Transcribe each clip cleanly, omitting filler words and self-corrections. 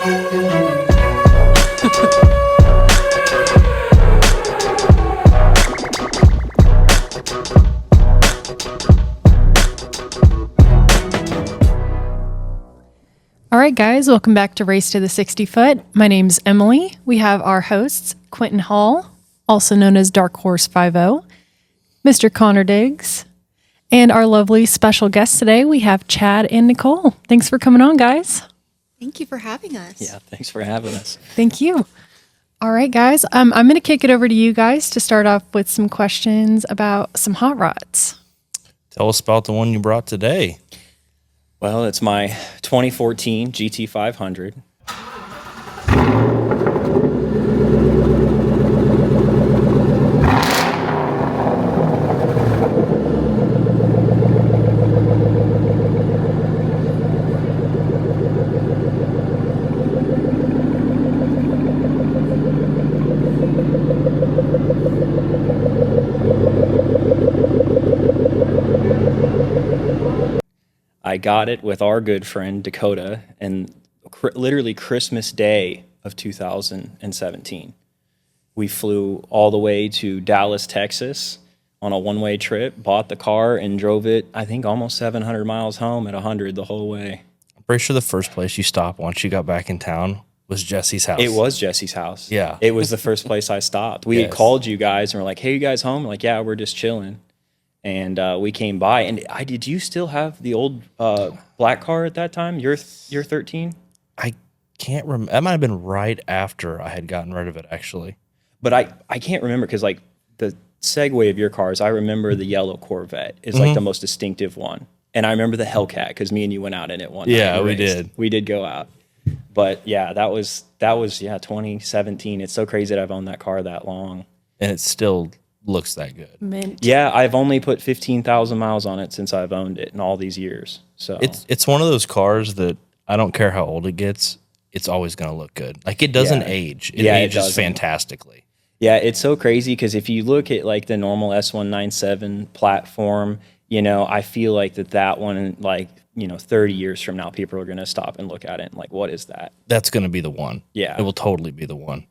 All right, guys, welcome back to Race to the 60 Foot. My name's Emily. We have our hosts, Quenton Hall, also known as Dark Horse 50, Mr. Connor Diggs, and our lovely special guests today, we have Chad and Nicole. Thanks for coming on, guys. Thank you for having us. Yeah, thanks for having us. Thank you. All right, guys, I'm going to kick it over to you guys to start off with some questions about some hot rods. Tell us about the one you brought today. Well, it's my 2014 GT500. I got it with our good friend Dakota, and literally Christmas Day of 2017. We flew all the way to Dallas, Texas on a one-way trip, bought the car, and drove it, I think, almost 700 miles home at 100 the whole way. I'm pretty sure the first place you stopped once you got back in town was Jesse's house. It was Jesse's house. Yeah. It was the first place I stopped. We had called you guys and were like, hey, you guys home? We're like, yeah, we're just chilling. And we came by, and did you still have the old black car at that time? You're 13? I can't remember. That might have been right after I had gotten rid of it, actually. But I can't remember, because like the segue of your cars, I remember the yellow Corvette is like the most distinctive one. And I remember the Hellcat, because me and you went out in it one night. Yeah, we did. We did go out. But yeah, that was 2017. It's so crazy that I've owned that car that long. And it still looks that good. Mint. Yeah, I've only put 15,000 miles on it since I've owned it in all these years. So it's one of those cars that I don't care how old it gets, it's always going to look good. Like, it doesn't age. It ages fantastically. Yeah, it's so crazy, because if you look at like the normal S197 platform, you know, I feel like that one, like, you know, 30 years from now, people are going to stop and look at it and like, what is that? That's going to be the one. Yeah. It will totally be the one.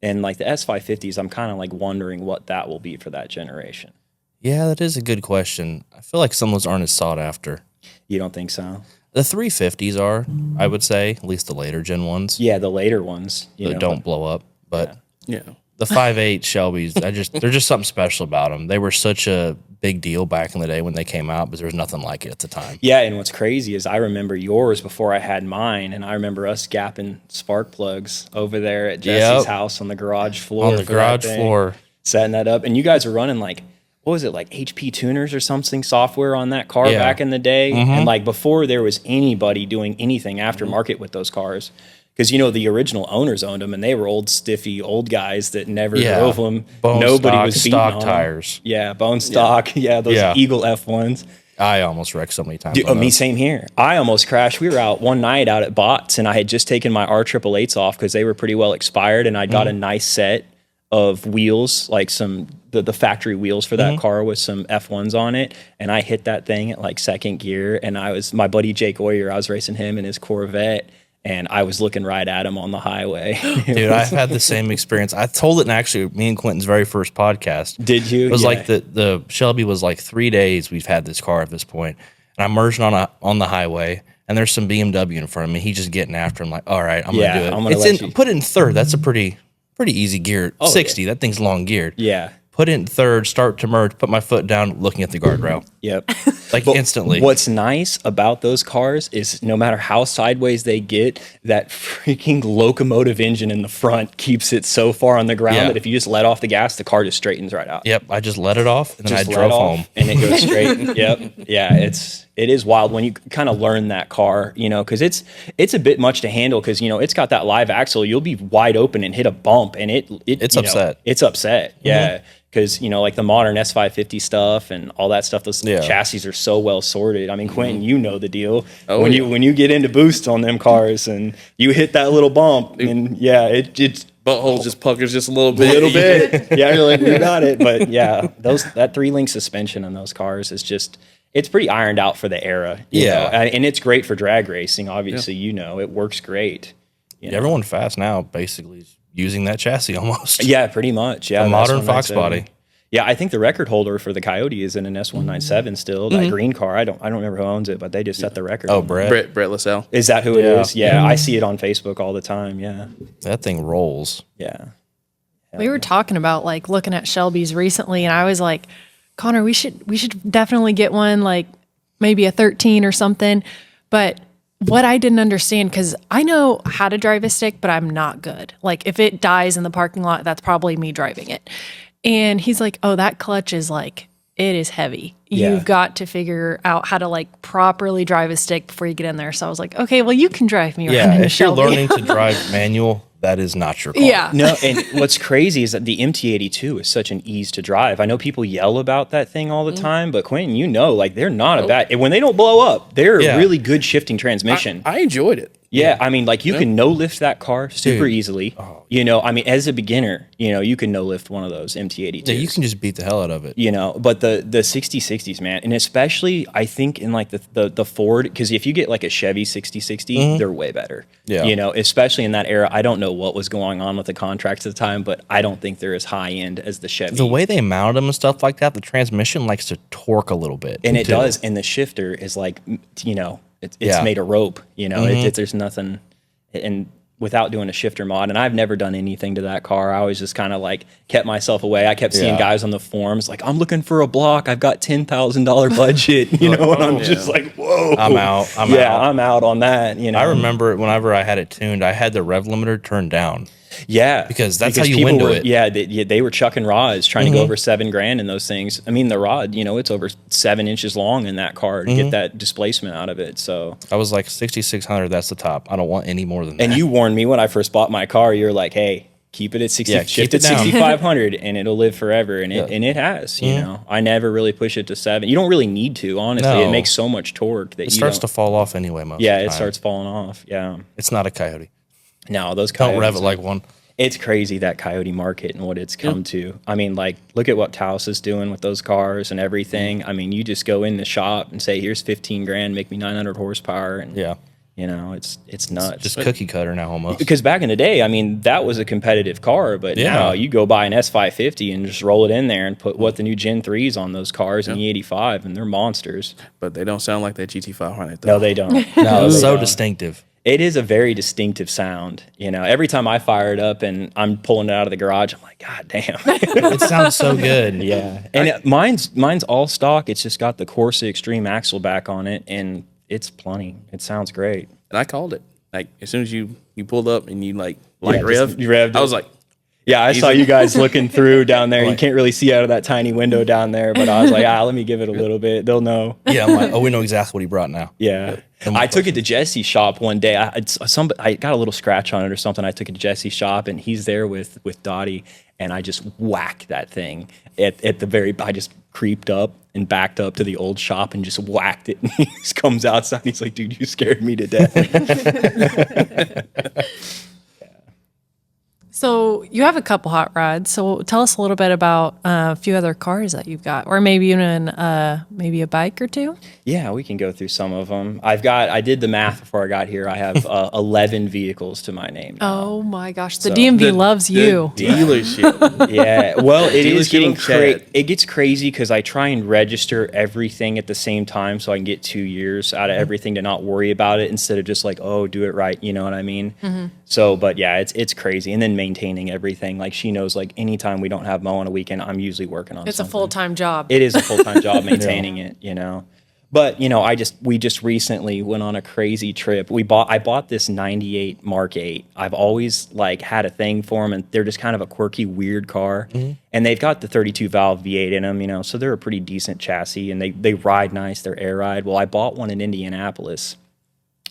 And like the S550s, I'm kind of like wondering what that will be for that generation. Yeah, that is a good question. I feel like some of those aren't as sought after. You don't think so? The 350s are, I would say, at least the later gen ones. Yeah, the later ones. That don't blow up. But yeah. the 5.8 Shelbys, they're just something special about them. They were such a big deal back in the day when they came out, but there was nothing like it at the time. Yeah, and what's crazy is I remember yours before I had mine, and I remember us gapping spark plugs over there at Jesse's house on the garage floor. On the garage floor. Setting that up. And you guys were running like, what was it, like HP tuners or something software on that car back in the day? And like before there was anybody doing anything aftermarket with those cars. Because, you know, the original owners owned them, and they were old, stiffy, old guys that never drove them. Nobody was beating stock on tires. Them. Yeah, bone stock. Yeah, those Eagle F1s. I almost wrecked so many times. Dude, me, same here. I almost crashed. We were out one night out at Bots, and I had just taken my R888s off because they were pretty well expired, and I got a nice set of wheels, like some the factory wheels for that car with some F1s on it, and I hit that thing at like second gear, and my buddy Jake Oyer, I was racing him in his Corvette, and I was looking right at him on the highway. Dude, I've had the same experience. I told it in actually me and Quentin's very first podcast. Did you? It was like the Shelby was like 3 days we've had this car at this point. And I'm merging on the highway, and there's some BMW in front of me. He's just getting after him like, all right, I'm going to do it. I'm gonna Put it in third. That's a pretty easy gear. 60. Yeah. That thing's long geared. Yeah. Put it in third, start to merge, put my foot down, looking at the guardrail. Yep. Like instantly. What's nice about those cars is no matter how sideways they get, that freaking locomotive engine in the front keeps it so far on the ground that if you just let off the gas, the car just straightens right out. Yep. I just let it off, and then I Just drove let off, home. and it goes straight. Yep. Yeah. It is wild when you kind of learn that car, you know, because it's a bit much to handle, because, you know, it's got that live axle. You'll be wide open and hit a bump, and it's upset. It's upset. Yeah. Because, you know, like the modern S550 stuff and all that stuff, those chassis are so well sorted. I mean, Quentin, you know the deal. When you get into boost on them cars and you hit that little bump, and it's butthole just puckers just a little bit. Yeah, you're like, we got it. But yeah, that 3-link suspension on those cars is just, it's pretty ironed out for the era. You know? And it's great for drag racing. Obviously, you know, it works great. You know? Everyone fast now basically is using that chassis almost. Yeah, pretty much. Yeah, A the modern S197. Fox body. Yeah, I think the record holder for the Coyote is in an S197 still. That green car, I don't remember who owns it, but they just set the record. Oh, on that. Brett. Brett LaSalle. Is that who it Yeah. is? Yeah, I see it on Facebook all the time. Yeah, That thing rolls. yeah. We were talking about like looking at Shelby's recently, and I was like, Connor, we should definitely get one, like maybe a 13 or something. But what I didn't understand, because I know how to drive a stick, but I'm not good. Like if it dies in the parking lot, that's probably me driving it. And he's like, oh, that clutch is like, it is heavy. Yeah. You've got to figure out how to like properly drive a stick before you get in there. So I was like, okay, well, you can drive me around. Yeah, in if you're Shelby. learning to drive manual, that is not your car. Yeah. No, and what's crazy is that the MT82 is such an ease to drive. I know people yell about that thing all the time, but Quenton, you know, like they're not a bad. When they don't blow up, they're Yeah. a really good shifting transmission. I enjoyed it. Yeah, I mean, like you can no lift that car super Dude. easily. You know, I mean, as a beginner, you know, you can no lift one of those MT82s. Yeah, you can just beat the hell out of it. You know, but the 6060s, man, and especially I think in like the Ford, because if you get like a Chevy 6060, they're way better. Yeah. You know, especially in that era. I don't know what was going on with the contracts at the time, but I don't think they're as high end as the Chevy. The way they mount them and stuff like that, the transmission likes to torque a little bit. and it too. does, and the shifter is like, you know, it's Yeah. made of rope. You know, there's nothing, and without doing a shifter mod, and I've never done anything to that car. I always just kind of like kept myself away. I kept seeing Yeah. guys on the forums like, I'm looking for a block. I've got $10,000 budget, you know, and I'm just like, whoa, I'm out. I'm out on that. You know, I remember whenever I had it tuned, I had the rev limiter turned down. Yeah, Because that's how you people window were, it. Yeah, they were chucking rods trying to go over $7,000 in those things. I mean, the rod, you know, it's over 7 inches long in that car to get that displacement out of it. So, I was like 6,600. That's the top. I don't want any more than that. and you warned me when I first bought my car. You're like, hey, keep it at 60, Yeah, shift keep it it down. 6,500, and it'll live forever. And it has. You know, I never really push it to 7. You don't really need to, honestly. No. It makes so much torque that it you starts to don't. fall off anyway. Most Yeah, of the it time. starts falling off. Yeah. It's not a Coyote. No, those Don't Coyotes rev it like one. It's crazy, that Coyote market and what it's come to. I mean, like, look at what Taos is doing with those cars and everything. I mean, you just go in the shop and say, here's $15,000, make me 900 horsepower. And, Yeah, you know, it's nuts. just cookie cutter now almost. Because back in the day, I mean, that was a competitive car, but Yeah. now you go buy an S550 and just roll it in there and put what the new Gen 3s on those cars and the 85, and they're monsters. But they don't sound like that GT500 though. No, they don't. No, it's they so don't. distinctive. It is a very distinctive sound. You know, every time I fire it up and I'm pulling it out of the garage, I'm like, God damn. It sounds so good. Yeah, and mine's all stock. It's just got the Corsa Extreme axle back on it, and it's plenty. It sounds great. And I called it. Like as soon as you pulled up and you like just rev, you revved I it. was like, Yeah, I saw you guys looking through down there. You Like- can't really see out of that tiny window down there, but I was like, let me give it a little bit. They'll know. Yeah, I'm like, oh, we know exactly what he brought now. Yeah. I took it to Jesse's shop one day. I got a little scratch on it or something. I took it to Jesse's shop, and he's there with Dottie, and I just whacked that thing at the very. I just creeped up and backed up to the old shop and just whacked it. And he just comes outside. He's like, "Dude, you scared me to death." So you have a couple hot rods. So tell us a little bit about a few other cars that you've got, or maybe even maybe a bike or two. Yeah, we can go through some of them. I did the math before I got here. I have 11 vehicles to my name now. Oh my gosh, the So- DMV loves you. dealership. Yeah, well, it is Dealership getting of Chad. it gets crazy because I try and register everything at the same time so I can get 2 years out of everything to not worry about it instead of just like, oh, do it right. You know what I mean? So, but yeah, it's crazy. And then maintaining everything. Like she knows, like anytime we don't have mow on a weekend, I'm usually working on It's something. a full-time job. It is a full-time job maintaining it, you know. But, you know, we just recently went on a crazy trip. I bought this 98 Mark 8. I've always like had a thing for them, and they're just kind of a quirky, weird car. And they've got the 32 valve V8 in them, you know, so they're a pretty decent chassis, and they ride nice. They're air ride. Well, I bought one in Indianapolis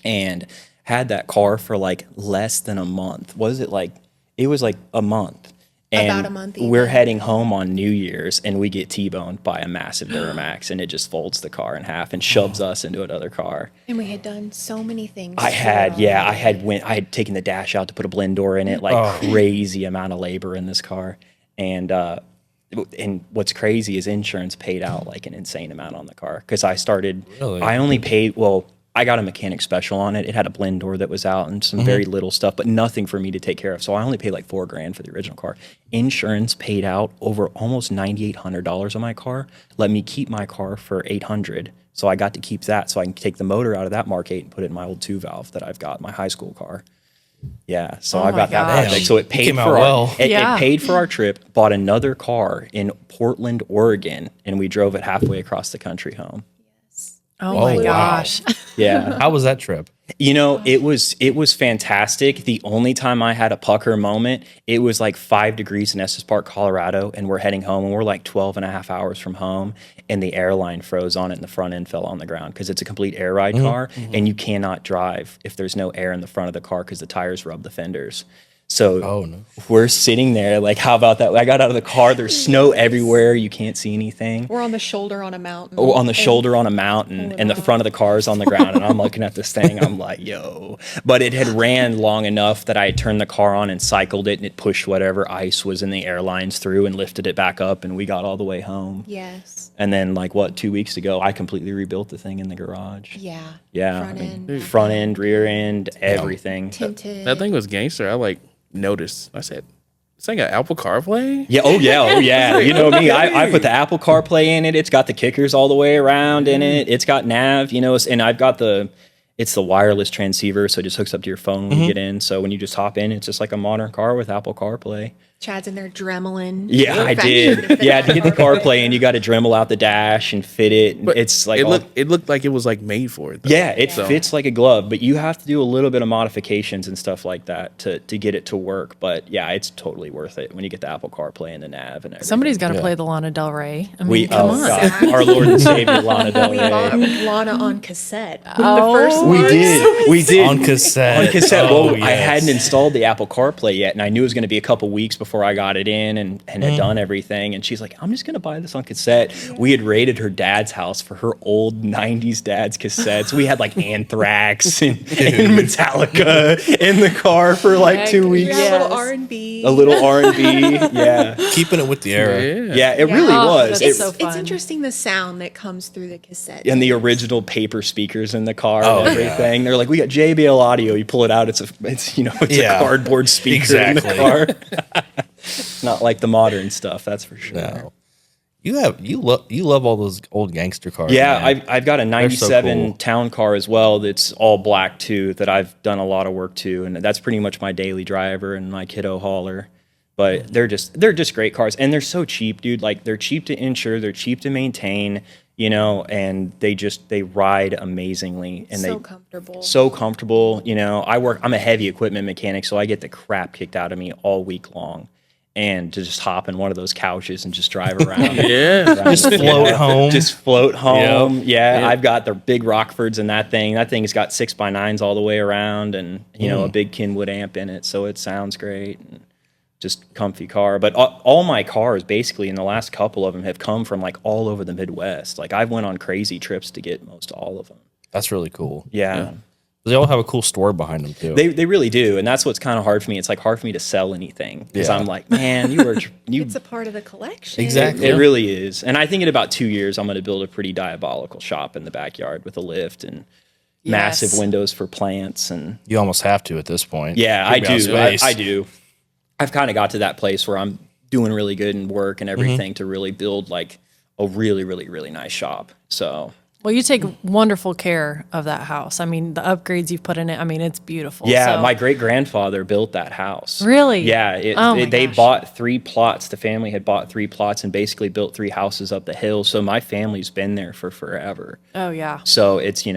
and had that car for like less than a month. It was like a month. And About a month even. we're heading home on New Year's, and we get T-boned by a massive Duramax, and it just folds the car in half and shoves us into another car. And we had done so many things. I had taken the dash out to put a blend door in it, like crazy amount of labor in this car. And what's crazy is insurance paid out like an insane amount on the car. Cause I Really? only paid, well, I got a mechanic special on it. It had a blend door that was out and some very little stuff, but nothing for me to take care of. So I only paid like $4,000 for the original car. Insurance paid out over almost $9,800 on my car. Let me keep my car for $800. So I got to keep that, so I can take the motor out of that Mark 8 and put it in my old 2-valve that I've got, my high school car. Yeah, so I got that gosh. project. So it paid came for out our, well. it paid for our trip. Bought another car in Portland, Oregon, and we drove it halfway across the country home. Oh my wow. gosh. Yeah. How was that trip? You know, it was fantastic. The only time I had a pucker moment, it was like 5 degrees in Estes Park, Colorado, and we're heading home, and we're like 12 and a half hours from home, and the airline froze on it, and the front end fell on the ground because it's a complete air ride car, and you cannot drive if there's no air in the front of the car because the tires rub the fenders. So we're sitting there like, how about that? I got out of the car. There's snow everywhere. You can't see anything. We're on the shoulder on a mountain. Oh, on the shoulder on a mountain, and the front of the car is on the ground, and I'm looking at this thing. I'm like, yo. But it had ran long enough that I had turned the car on and cycled it, and it pushed whatever ice was in the airlines through and lifted it back up, and we got all the way home. Yes. And then, 2 weeks ago, I completely rebuilt the thing in the garage. Yeah. Yeah. Front end. Rear end, everything. Tinted. That thing was gangster. I noticed. I said, "This thing got Apple CarPlay." Yeah. Oh yeah. You know me. I put the Apple CarPlay in it. It's got the kickers all the way around in it. It's got nav. And I've got it's the wireless transceiver, so it just hooks up to your phone when you get in. So when you just hop in, it's just like a modern car with Apple CarPlay. Chad's in there dremeling. Yeah, I did. Yeah, to get the CarPlay in, you got to Dremel out the dash and fit it. But It's like it looked like it was made for it. Though. yeah, it fits like a glove, but you have to do a little bit of modifications and stuff like that to get it to work. But yeah, it's totally worth it when you get the Apple CarPlay and the nav and everything. Somebody's got to play the Lana Del Rey. I mean, come on. God, our Lord and Savior Lana Del We Rey. bought Lana on cassette. Oh. The first We one. did On cassette. On cassette. Oh, Well, I yes. hadn't installed the Apple CarPlay yet, and I knew it was going to be a couple weeks before I got it in and had done everything. And she's like, "I'm just going to buy this on cassette." We had raided her dad's house for her old '90s dad's cassettes. We had Anthrax and Metallica in the car for 2 We weeks. had a little R&B. A little R&B, yeah. Keeping it with the era. Yeah, it really Oh, was. that's It- so It's fun. interesting the sound that comes through the cassette. and the original paper speakers in the car Oh, and everything. They're like, we got JBL audio. You pull it out, it's Yeah. a cardboard speaker in the Exactly. car. Not like the modern stuff, that's for sure. No. You love all those old gangster cars. Yeah, man. I've got a so 97 cool. town car as well that's all black too that I've done a lot of work to, and that's pretty much my daily driver and my kiddo hauler. But they're just great cars, and they're so cheap, dude. They're cheap to insure, they're cheap to maintain, and they ride amazingly, and So comfortable. so comfortable. I'm a heavy equipment mechanic, so I get the crap kicked out of me all week long. And to just hop in one of those couches and just drive around. Yeah. Just float home. Just float home. Yep. Yeah, Yep. I've got the big Rockfords in that thing. That thing's got 6x9s all the way around, and a big Kenwood amp in it, so it sounds great. And just comfy car. But all my cars, basically, in the last couple of them, have come from all over the Midwest. I've went on crazy trips to get most all of them. That's really cool. Yeah. They all have a cool story behind them too. They really do, and that's what's kind of hard for me. It's hard for me to sell anything because Yeah. I'm like, man, you It's a part of the collection. Exactly. It really is. And I think in about 2 years, I'm going to build a pretty diabolical shop in the backyard with a lift and massive Yes. windows for plants. And You almost have to at this point. yeah, I Keep out do. space. I do. I've kind of got to that place where I'm doing really good in work and everything to really build a really, really, really nice shop. So Well, you take wonderful care of that house. I mean, the upgrades you've put in it, I mean, it's beautiful. yeah, So- my great grandfather built that house. Really? Yeah, Oh my they gosh. bought 3 plots. The family had bought 3 plots and basically built 3 houses up the hill. So my family's been there for forever. Oh, yeah. So it's and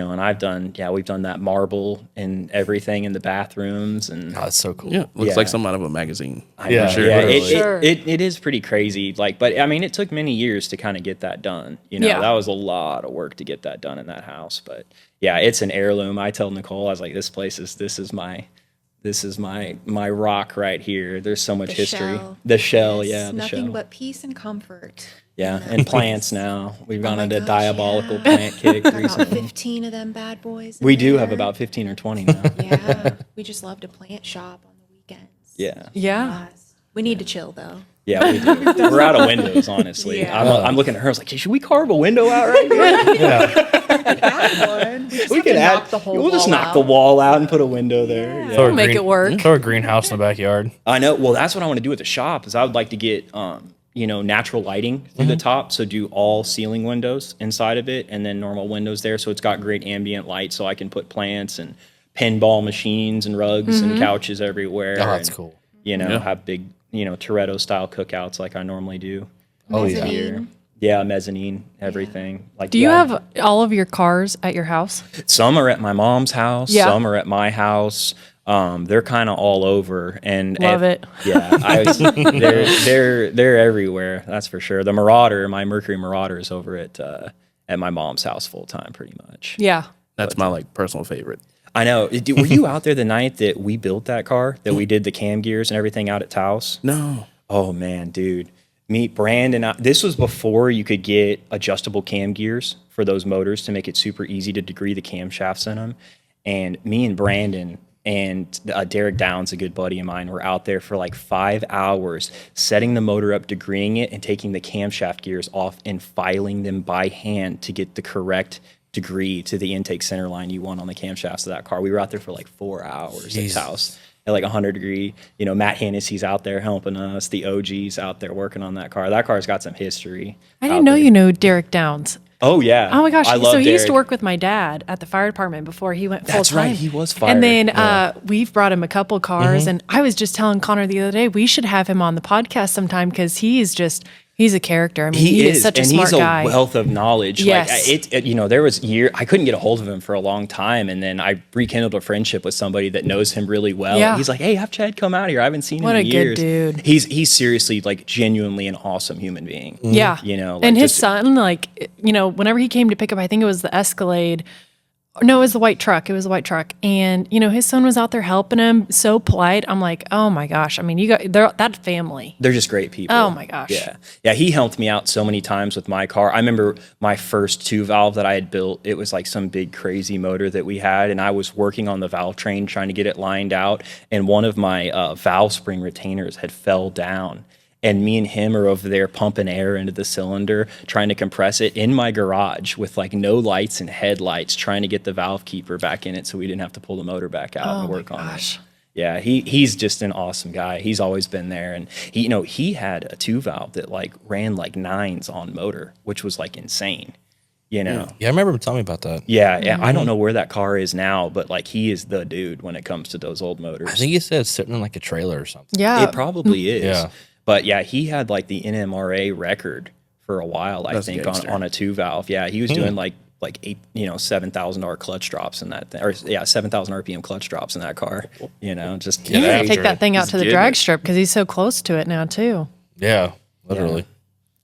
we've done that marble and everything in the bathrooms and Oh, that's so cool. Yeah. Looks Yeah. like something out of a magazine. Yeah, Sure. yeah, Literally. Sure. it is pretty crazy. But I mean, it took many years to kind of get that done. Yeah. That was a lot of work to get that done in that house. But yeah, it's an heirloom. I tell Nicole, I was like, this is my rock right here. There's so much The history. shell. The shell, Yes, yeah, the nothing shell. but peace and comfort. Yeah, and plants now. We've gone my into gosh, diabolical yeah. plant kick Got about recently. 15 of them bad boys. in We do there. have about 15 or 20 now. Yeah, we just love to plant shop on the weekends. Yeah. Yeah. Yes. We need to chill though. Yeah, we do. We're out of windows, honestly. Yeah. I'm looking at her. I was like, hey, should we carve a window out right here? We can knock the whole we'll just wall knock out. the wall out and put a window there. Yeah. Throw a Make it work. Throw a greenhouse in the backyard. I know. Well, that's what I want to do with the shop. Is I would like to get natural lighting through the top. So do all ceiling windows inside of it, and then normal windows there. So it's got great ambient light, so I can put plants and pinball machines and rugs and couches everywhere. Oh, that's and, cool. Have big Toretto style cookouts like I normally do. Oh, yeah. Mezzanine. Yeah, mezzanine, everything. Like, Do you have all of your cars at your house? some are at my mom's house, Yeah. some are at my house. They're kind of all over, and Love it. Yeah, they're everywhere. That's for sure. The Marauder, my Mercury Marauder, is over at my mom's house full time, pretty much. Yeah. That's my personal favorite. I know. Were you out there the night that we built that car? That we did the cam gears and everything out at Taos? No. Oh man, dude. Meet Brandon. This was before you could get adjustable cam gears for those motors to make it super easy to degree the camshafts in them. And me and Brandon and Derek Downs, a good buddy of mine, were out there for like 5 hours setting the motor up, degreeing it, and taking the camshaft gears off and filing them by hand to get the correct degree to the intake center line you want on the camshafts of that car. We were out there for like 4 hours Jesus. at Taos at like 100 degree. Matt Hennessy's out there helping us. The OG's out there working on that car. That car's got some history. I didn't know you know Derek Downs. Oh yeah. Oh my gosh. I love So he used to Derek. work with my dad at the fire department before he went full That's time. right, he was fired. And then we've brought him a couple cars. And I was just telling Connor the other day, we should have him on the podcast sometime because he's a character. I mean, he is such a and smart he's a guy. wealth of knowledge. Yes. Like there was I couldn't get a hold of him for a long time, and then I rekindled a friendship with somebody that knows him really well. Yeah. He's like, "Hey, have Chad come out here. I haven't seen What him a in good years." dude. He's seriously like genuinely an awesome human being. Yeah. Like and his just- son, whenever he came to pick up, I think it was the Escalade. No, it was the white truck. It was the white truck. And, his son was out there helping him, so polite. I'm like, oh my gosh. I mean, that family. They're just great people. Oh my gosh. Yeah. Yeah. He helped me out so many times with my car. I remember my first 2-valve that I had built. It was like some big crazy motor that we had. And I was working on the valve train trying to get it lined out. And one of my valve spring retainers had fell down. And me and him are over there pumping air into the cylinder, trying to compress it in my garage with like no lights and headlights, trying to get the valve keeper back in it so we didn't have to pull the motor back out and work on it. Yeah, he's just an awesome guy. He's always been there, and he had a 2-valve that like ran like 9s on motor, which was like insane. Yeah, I remember him telling me about that. Yeah, I don't know where that car is now, but like he is the dude when it comes to those old motors. I think he said it's sitting in like a trailer or something. Yeah. It probably is. Yeah. But yeah, he had like the NMRA record for a while, I That's think, gangster. on a 2-valve. Yeah, he was doing like 7,000 clutch drops in that thing, or 7,000 RPM clutch drops in that car. Just You need to take that thing out Just to the get drag it. strip because he's so close to it now, too. Yeah, literally.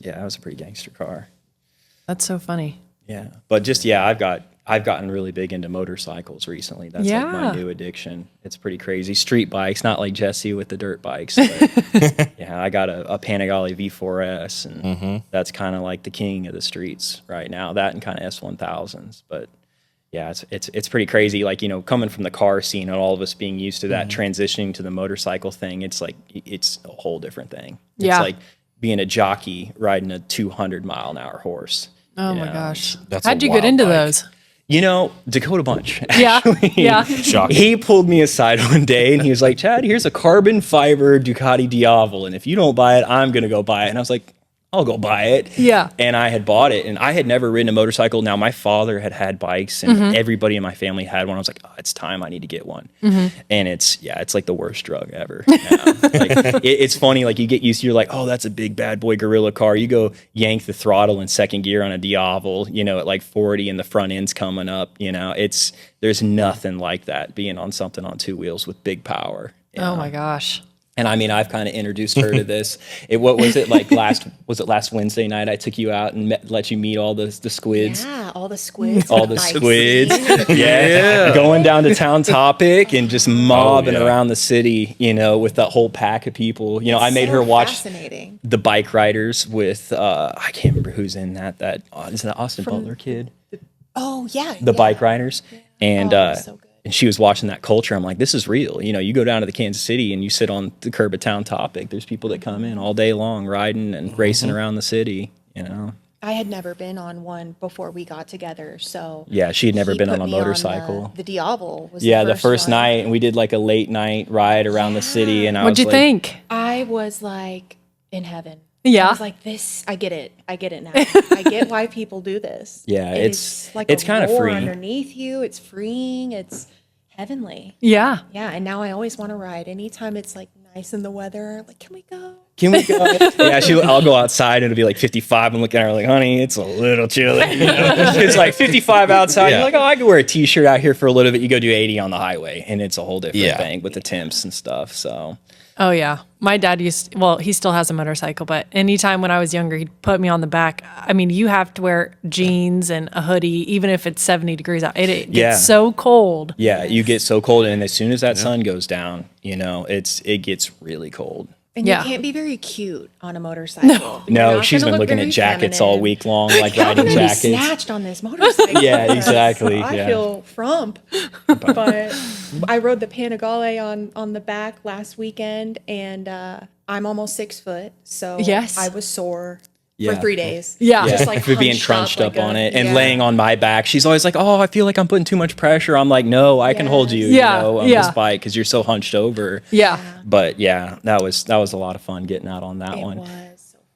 Yeah, that was a pretty gangster car. That's so funny. Yeah, but I've gotten really big into motorcycles recently. That's like my new addiction. It's pretty crazy. Street bikes, not like Jesse with the dirt bikes. But yeah, I got a Panigale V4S, and that's kind of like the king of the streets right now. That and kind of S1000s. But yeah, it's pretty crazy. Like, coming from the car scene and all of us being used to that, transitioning to the motorcycle thing, it's like it's a whole different thing. Yeah. It's like being a jockey riding a 200-mile-an-hour horse. Oh my gosh. That's a How'd you get wild into bike. those? Dakota Bunch. Yeah. Yeah. Shocking. He pulled me aside one day and he was like, "Chad, here's a carbon fiber Ducati Diavel, and if you don't buy it, I'm going to go buy it." And I was like, "I'll go buy it." Yeah. And I had bought it, and I had never ridden a motorcycle. Now, my father had bikes, and everybody in my family had one. I was like, "Oh, it's time I need to get one." And it's like the worst drug ever. It's funny. Like, you get used to, you're like, "Oh, that's a big bad boy gorilla car." You go yank the throttle in second gear on a Diavel, at like 40 and the front end's coming up. There's nothing like that being on something on 2 wheels with big power. Oh my gosh. And I mean, I've kind of introduced her to this. What was it like last Wednesday night? I took you out and let you meet all the squids. Yeah, all the squids. All the Nice. squids. Yeah. Going down to Town Topic and just mobbing yeah. around the city, with that whole pack of people. I made her watch Fascinating. the bike riders with, I can't remember who's in that. Is that Austin Butler kid? Oh yeah. The bike riders. And, so good. and she was watching that culture. I'm like, this is real. You go down to the Kansas City and you sit on the curb at Town Topic. There's people that come in all day long riding and racing around the city. I had never been on one before we got together, so Yeah, she had never he been put on a me motorcycle. The Diablo was Yeah, the the first one. night, and we did like a late night ride around the city, and I What'd was you like, think? I was like in heaven. Yeah. I was like, this. I get it. I get it now. I get why people do this. Yeah, It it's- is like it's a kinda roar free. underneath you. It's freeing. It's heavenly. Yeah. Yeah, and now I always want to ride. Anytime it's like nice in the weather, like, can we go? can we go? Yeah, I'll go outside and it'll be like 55. I'm looking at her like, honey, it's a little chilly. You know? It's like 55 outside. Yeah. You're like, oh, I could wear a t-shirt out here for a little bit. You go do 80 on the highway, and it's a whole different Yeah. thing with the temps and stuff. So Oh yeah. My dad he still has a motorcycle, but anytime when I was younger, he'd put me on the back. I mean, you have to wear jeans and a hoodie, even if it's 70 degrees out. It gets Yeah. so cold. yeah, you get so cold, and as soon as that sun goes down, it gets really cold. And Yeah. you can't be very cute on a motorcycle. You're No, not she's gonna been look looking at very jackets all feminine. week long, like riding I'm gonna be jackets. snatched on this motorcycle. Yeah, because exactly, I yeah. feel frump. But I rode the Panigale on the back last weekend, and I'm almost 6 foot, so Yes. I was sore Yeah. for 3 days. Yeah. Just like for being hunched crunched up like on a- it and yeah. laying on my back. She's always like, "Oh, I feel like I'm putting too much pressure." I'm like, "No, I can hold you, Yeah, on yeah. this bike because you're so hunched over." Yeah. But yeah, that was a lot of fun getting out on that It one. was so fun.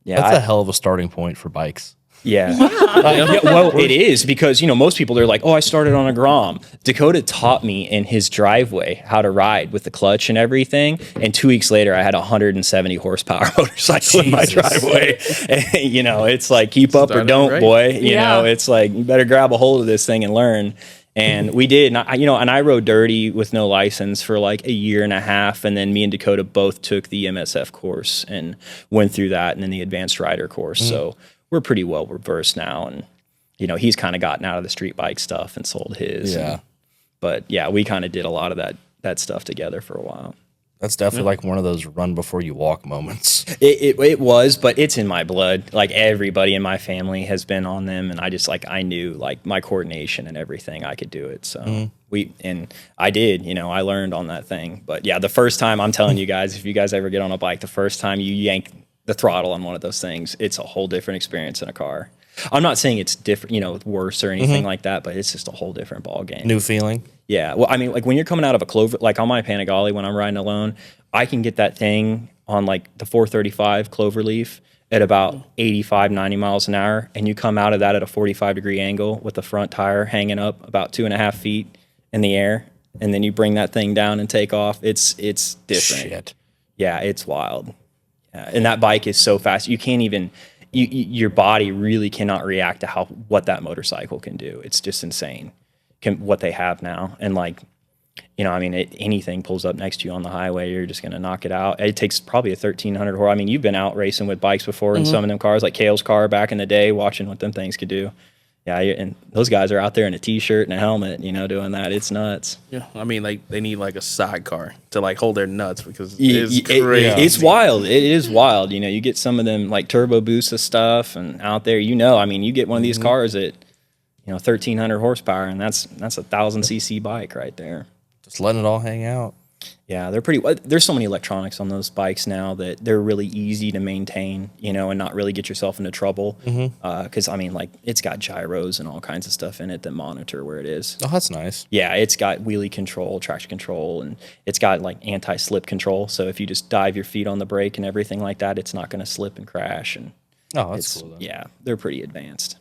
Yeah, That's a hell of a starting point for bikes. yeah. Well, it is because most people they're like, "Oh, I started on a Grom." Dakota taught me in his driveway how to ride with the clutch and everything, and 2 weeks later, I had a 170 horsepower motorcycle in my Jesus. driveway. And, it's like keep up or Started don't, right. boy. Yeah. It's like you better grab a hold of this thing and learn. And we did, and I rode dirty with no license for like a year and a half, and then me and Dakota both took the MSF course and went through that, and then the advanced rider course. So we're pretty well versed now, and he's kind of gotten out of the street bike stuff and sold his. Yeah. But yeah, we kind of did a lot of that stuff together for a while. That's definitely like one of those run before you walk moments. It was, but it's in my blood. Like everybody in my family has been on them, and I just I knew like my coordination and everything, I could do it. So I did. I learned on that thing. But yeah, the first time, I'm telling you guys, if you guys ever get on a bike, the first time you yank the throttle on one of those things, it's a whole different experience in a car. I'm not saying it's different, worse or anything like that, but it's just a whole different ball game. New feeling. Yeah. Well, I mean, like when you're coming out of a clover, like on my Panigale, when I'm riding alone, I can get that thing on like the 435 cloverleaf at about 85, 90 miles an hour. And you come out of that at a 45-degree angle with the front tire hanging up about 2.5 feet in the air. And then you bring that thing down and take off. It's different. Shit. Yeah, it's wild. Yeah, and that bike is so fast. You can't even, your body really cannot react to what that motorcycle can do. It's just insane what they have now. And anything pulls up next to you on the highway, you're just going to knock it out. It takes probably a 1,300 horse. I mean, you've been out racing with bikes before in some of them cars, like Kale's car back in the day, watching what them things could do. Yeah, and those guys are out there in a T-shirt and a helmet, doing that. It's nuts. Yeah, I mean, like they need like a sidecar to like hold their nuts because It's it's crazy. It's wild. It is wild. You get some of them like turbo boost of stuff and out there, I mean, you get one of these cars at, 1,300 horsepower, and that's a 1,000 cc bike right there. Just letting it all hang out. Yeah, there's so many electronics on those bikes now that they're really easy to maintain, and not really get yourself into trouble. Because, I mean, like, it's got gyros and all kinds of stuff in it that monitor where it is. Oh, that's nice. Yeah, it's got wheelie control, traction control, and it's got, like, anti-slip control. So if you just dive your feet on the brake and everything like that, it's not going to slip and crash. And Oh, that's cool. Though. yeah, they're pretty advanced.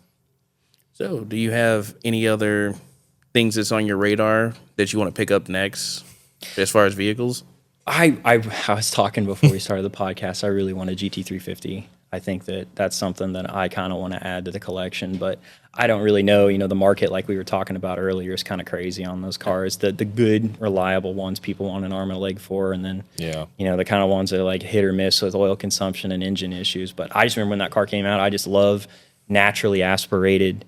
So, do you have any other things that's on your radar that you want to pick up next as far as vehicles? I was talking before we started the podcast. I really want a GT350. I think that's something that I kind of want to add to the collection, but I don't really know. The market, like we were talking about earlier, is kind of crazy on those cars. The good, reliable ones people want an arm and a leg for, and then the kind of ones that are like hit or miss with oil consumption and engine issues. But I just remember when that car came out, I just love naturally aspirated,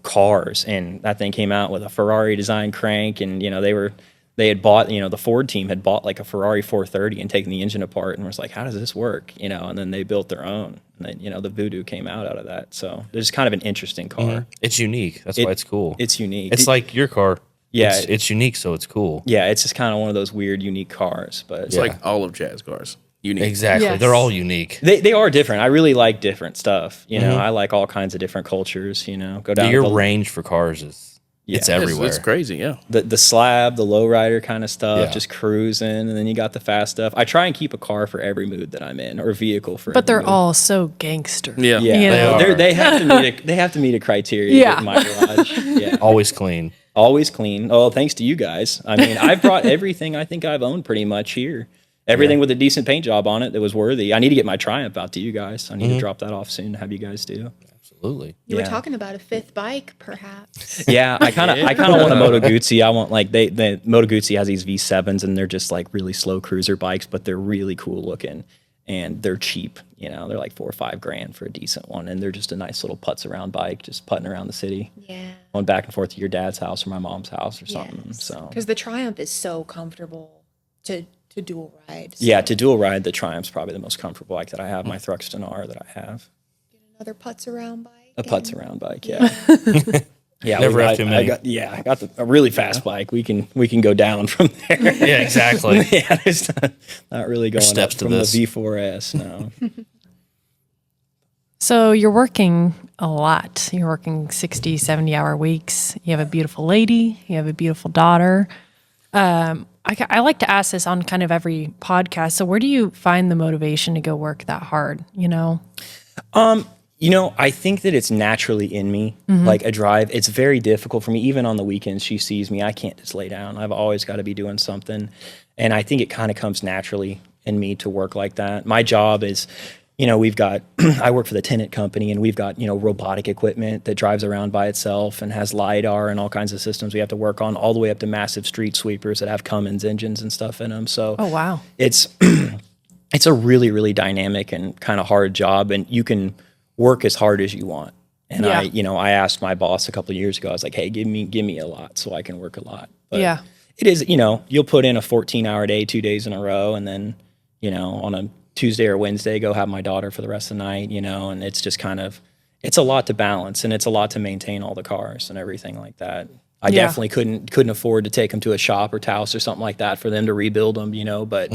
cars, and that thing came out with a Ferrari design crank, and they had bought, the Ford team had bought like a Ferrari 430 and taken the engine apart and was like, how does this work? And then they built their own. And then, the Voodoo came out of that. So there's kind of an interesting car. It's unique. That's why it's cool. It's unique. It's like your car. Yeah. It's unique, so it's cool. Yeah, it's just kind of one of those weird, unique cars. But It's like all of Chad's cars. unique. Exactly. Yes. They're all unique. They are different. I really like different stuff. You know, I like all kinds of different cultures. You know, go down to Your the, range for cars is it's Yeah. everywhere. It's crazy, yeah. the slab, the lowrider kind of stuff, Yeah. just cruising, and then you got the fast stuff. I try and keep a car for every mood that I'm in, or vehicle for. But every they're mood. all so gangster. Yeah. Yeah, You know? they have to meet. They have to meet a criteria. Yeah. In my garage. Yeah, Always clean. always clean. Oh, thanks to you guys. I mean, I've brought everything I think I've owned pretty much here. Everything with a decent paint job on it that was worthy. I need to get my Triumph out to you guys. I need to drop that off soon. Have you guys do. Absolutely. You were Yeah. talking about a fifth bike, perhaps. Yeah, I kind of want a Moto Guzzi. I want like the Moto Guzzi has these V7s and they're just like really slow cruiser bikes, but they're really cool looking and they're cheap. You know, they're like $4 or $5 grand for a decent one, and they're just a nice little putz around bike, just putting around the city, Yeah. going back and forth to your dad's house or my mom's house or something. So Because the Triumph is so comfortable to dual ride. So yeah, to dual ride, the Triumph's probably the most comfortable bike that I have. My Thruxton R that I have, another putz around bike. a putz around bike. Yeah. Yeah, Never have too many. I got a really fast bike. We can go down from there. Yeah, exactly. Yeah, there's not really going steps up to from this. the V4S. No. So you're working a lot. You're working 60, 70-hour weeks. You have a beautiful lady. You have a beautiful daughter. I like to ask this on kind of every podcast. So where do you find the motivation to go work that hard, you know? You know, I think that it's naturally in me, like a drive. It's very difficult for me. Even on the weekends, she sees me. I can't just lay down. I've always got to be doing something. And I think it kind of comes naturally in me to work like that. My job is, you know, we've got, I work for the tenant company, and we've got, you know, robotic equipment that drives around by itself and has LiDAR and all kinds of systems we have to work on, all the way up to massive street sweepers that have Cummins engines and stuff in them. So Oh, wow. it's it's a really, really dynamic and kind of hard job, and you can work as hard as you want. And Yeah. I asked my boss a couple of years ago, I was like, hey, give me a lot so I can work a lot. But Yeah. it is, you know, you'll put in a 14-hour day, 2 days in a row, and then, you know, on a Tuesday or Wednesday, go have my daughter for the rest of the night, you know, and it's just kind of, it's a lot to balance, and it's a lot to maintain all the cars and everything like that. I Yeah. definitely couldn't afford to take them to a shop or Taos or something like that for them to rebuild them, you know. But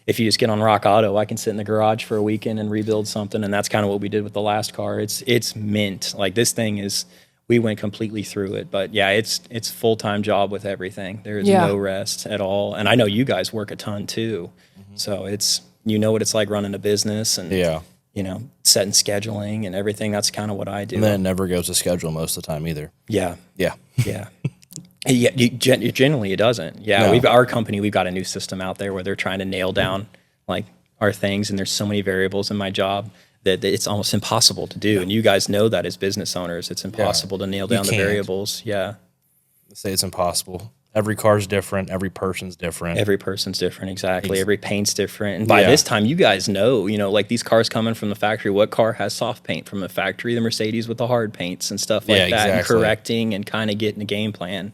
if you just get on Rock Auto, I can sit in the garage for a weekend and rebuild something, and that's kind of what we did with the last car. It's mint. Like, this thing is, we went completely through it. But yeah, it's full-time job with everything. There is Yeah. no rest at all. And I know you guys work a ton too, so it's, you know what it's like running a business and Yeah. you know, setting scheduling and everything. That's kind of what I do. And then it never goes to schedule most of the time either. Yeah. Yeah. Yeah. Yeah, generally it doesn't. Yeah, No. our company, we've got a new system out there where they're trying to nail down like our things, and there's so many variables in my job that it's almost impossible to do. And you guys know that as business owners, it's impossible to nail down the can't. variables. Yeah, Say it's impossible. Every car's different. Every person's different. every person's different. Exactly, every paint's different. And by Yeah. this time, you guys know, you know, like these cars coming from the factory. What car has soft paint from the factory? The Mercedes with the hard paints and stuff like Yeah, that, and exactly. correcting and kind of getting a game plan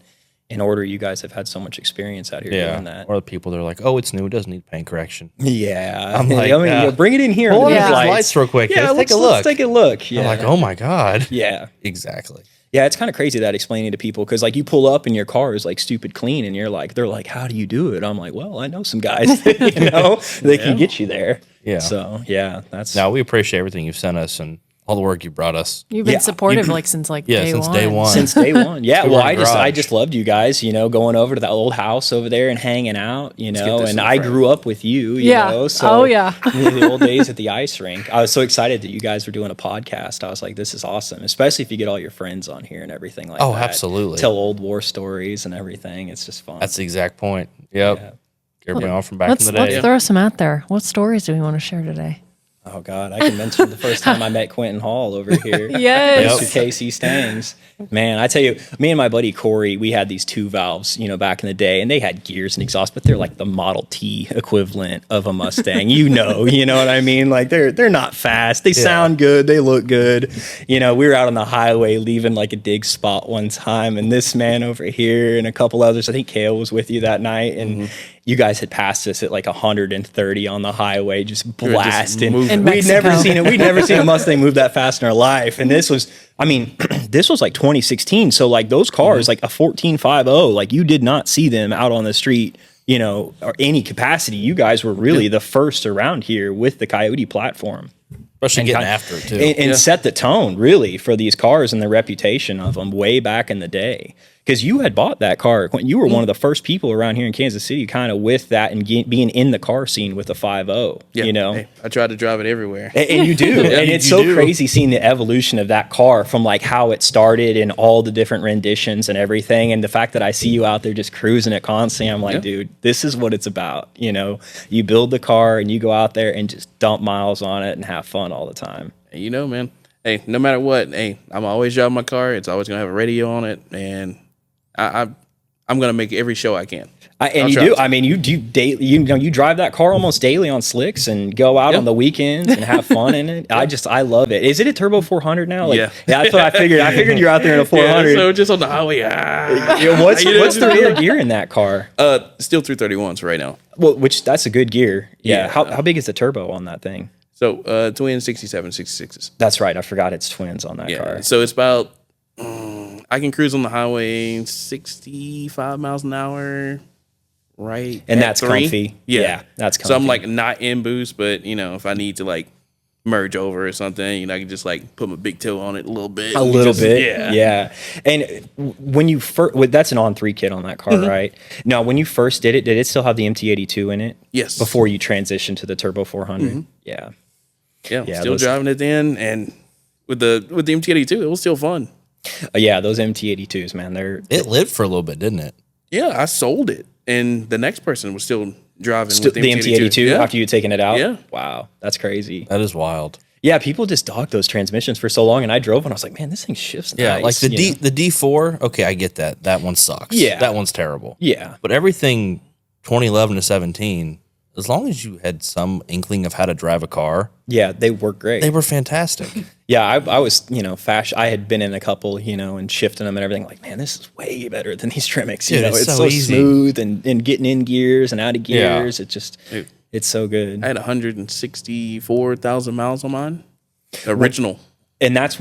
in order. You guys have had so much experience out here doing that. Or the people that are like, oh, it's new. It doesn't need paint correction. Yeah, I'm like, I mean, yeah, bring it in here. Pull under on these these lights real quick. Yeah, Let's take a look. Let's take a look. Yeah, I'm like, oh my God. yeah, Exactly. yeah. It's kind of crazy that explaining to people, because like you pull up and your car is like stupid clean, and they're like, how do you do it? I'm like, well, I know some guys, that, you know, they can get you there. Yeah. So yeah, that's Now we appreciate everything you've sent us and all the work you brought us. You've been Yeah. supportive like since Yeah, since day one. since day one. Yeah, We well, were in the I garage. just loved you guys, you know, going over to the old house over there and hanging out, you know, this and in the I front. grew up with you, you Yeah. know, so Oh, yeah. the old days at the ice rink. I was so excited that you guys were doing a podcast. I was like, this is awesome, especially if you get all your friends on here and everything like that. Oh, absolutely. Tell old war stories and everything. It's just fun. That's the exact point. Yep. Yeah. Everybody on from back Let's in the day. let's throw some out there. What stories do we want to share today? Oh God, I can mention the first time I met Quenton Hall over here. Yes. Mr. KC Stangs. Man, I tell you, me and my buddy Corey, we had these 2 valves, you know, back in the day, and they had gears and exhaust, but they're like the Model T equivalent of a Mustang. you know what I mean? Like they're not fast. They sound good. They look good. You know, we were out on the highway leaving like a dig spot one time, and this man over here and a couple others, I think Kale was with you that night, and you guys had passed us at like 130 on the highway, just blasting. moving. In We'd never Mexico. seen it. We'd never seen a Mustang move that fast in our life. And this was, I mean, this was like 2016. So like those cars, like a 1450, like you did not see them out on the street or any capacity, you guys were really the first around here with the Coyote platform. Especially getting after it, too. And set the tone, really, for these cars and the reputation of them way back in the day. Because you had bought that car. You were one of the first people around here in Kansas City kind of with that and being in the car scene with the 5.0, Hey, I tried to drive it everywhere. And you do. And it's so crazy seeing the evolution of that car from like how it started and all the different renditions and everything. And the fact that I see you out there just cruising it constantly, I'm like, dude, this is what it's about. You build the car and you go out there and just dump miles on it and have fun all the time. Man, hey, no matter what, hey, I'm always driving my car. It's always going to have a radio on it. And I'm going to make every show I can. You do. I mean, you do daily. You drive that car almost daily on slicks and go out on the weekends and have fun in it. I love it. Is it a turbo 400 now? Yeah, that's what I figured. I figured you're out there in a 400. So just on the highway. What's the rear gear in that car? Still 331s right now. Well, that's a good gear. Yeah. How big is the turbo on that thing? So twin 67, 66s. That's right. I forgot it's twins on that car. So it's about. I can cruise on the highway 65 miles an hour, right? And that's comfy. Yeah, that's comfy. So I'm like not in boost, but if I need to like merge over or something, I can just like put my big toe on it a little bit. Yeah. And when you first, that's an on-3 kit on that car, right? Now, when you first did it still have the MT82 in it? Yes. Before you transitioned to the Turbo 400? Yeah. Yeah, still driving it then, and with the MT82, it was still fun. Those MT82s, man, it lived for a little bit, didn't it? Yeah, I sold it, and the next person was still driving with the MT82 after you had taken it out. Yeah, wow, that's crazy. That is wild. Yeah, people just dog those transmissions for so long, and I drove and I was like, man, this thing shifts. Yeah, nice, like the D4. Okay, I get that. That one sucks. Yeah, that one's terrible. Yeah, but everything 2011 to 17. As long as you had some inkling of how to drive a car, they work great. They were fantastic. I was, I had been in a couple, and shifting them and everything. Like, man, this is way better than these Tremix. It's so easy. Smooth and getting in gears and out of gears. It's so good. I had 164,000 miles on mine, original. And that's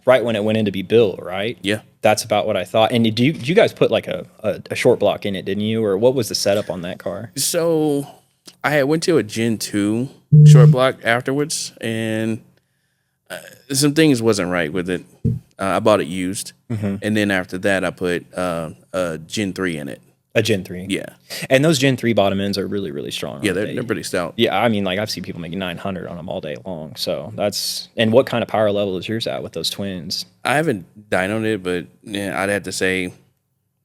right when it went in to be built, right? Yeah, that's about what I thought. And did you guys put like a short block in it, didn't you? Or what was the setup on that car? So I went to a Gen 2 short block afterwards, and some things wasn't right with it. I bought it used, and then after that, I put a Gen 3 in it. A Gen 3? Yeah. And those Gen 3 bottom ends are really, really strong. Yeah, they're pretty stout. Yeah, I mean, like I've seen people making 900 on them all day long. So and what kind of power level is yours at with those twins? I haven't dynoed it, but I'd have to say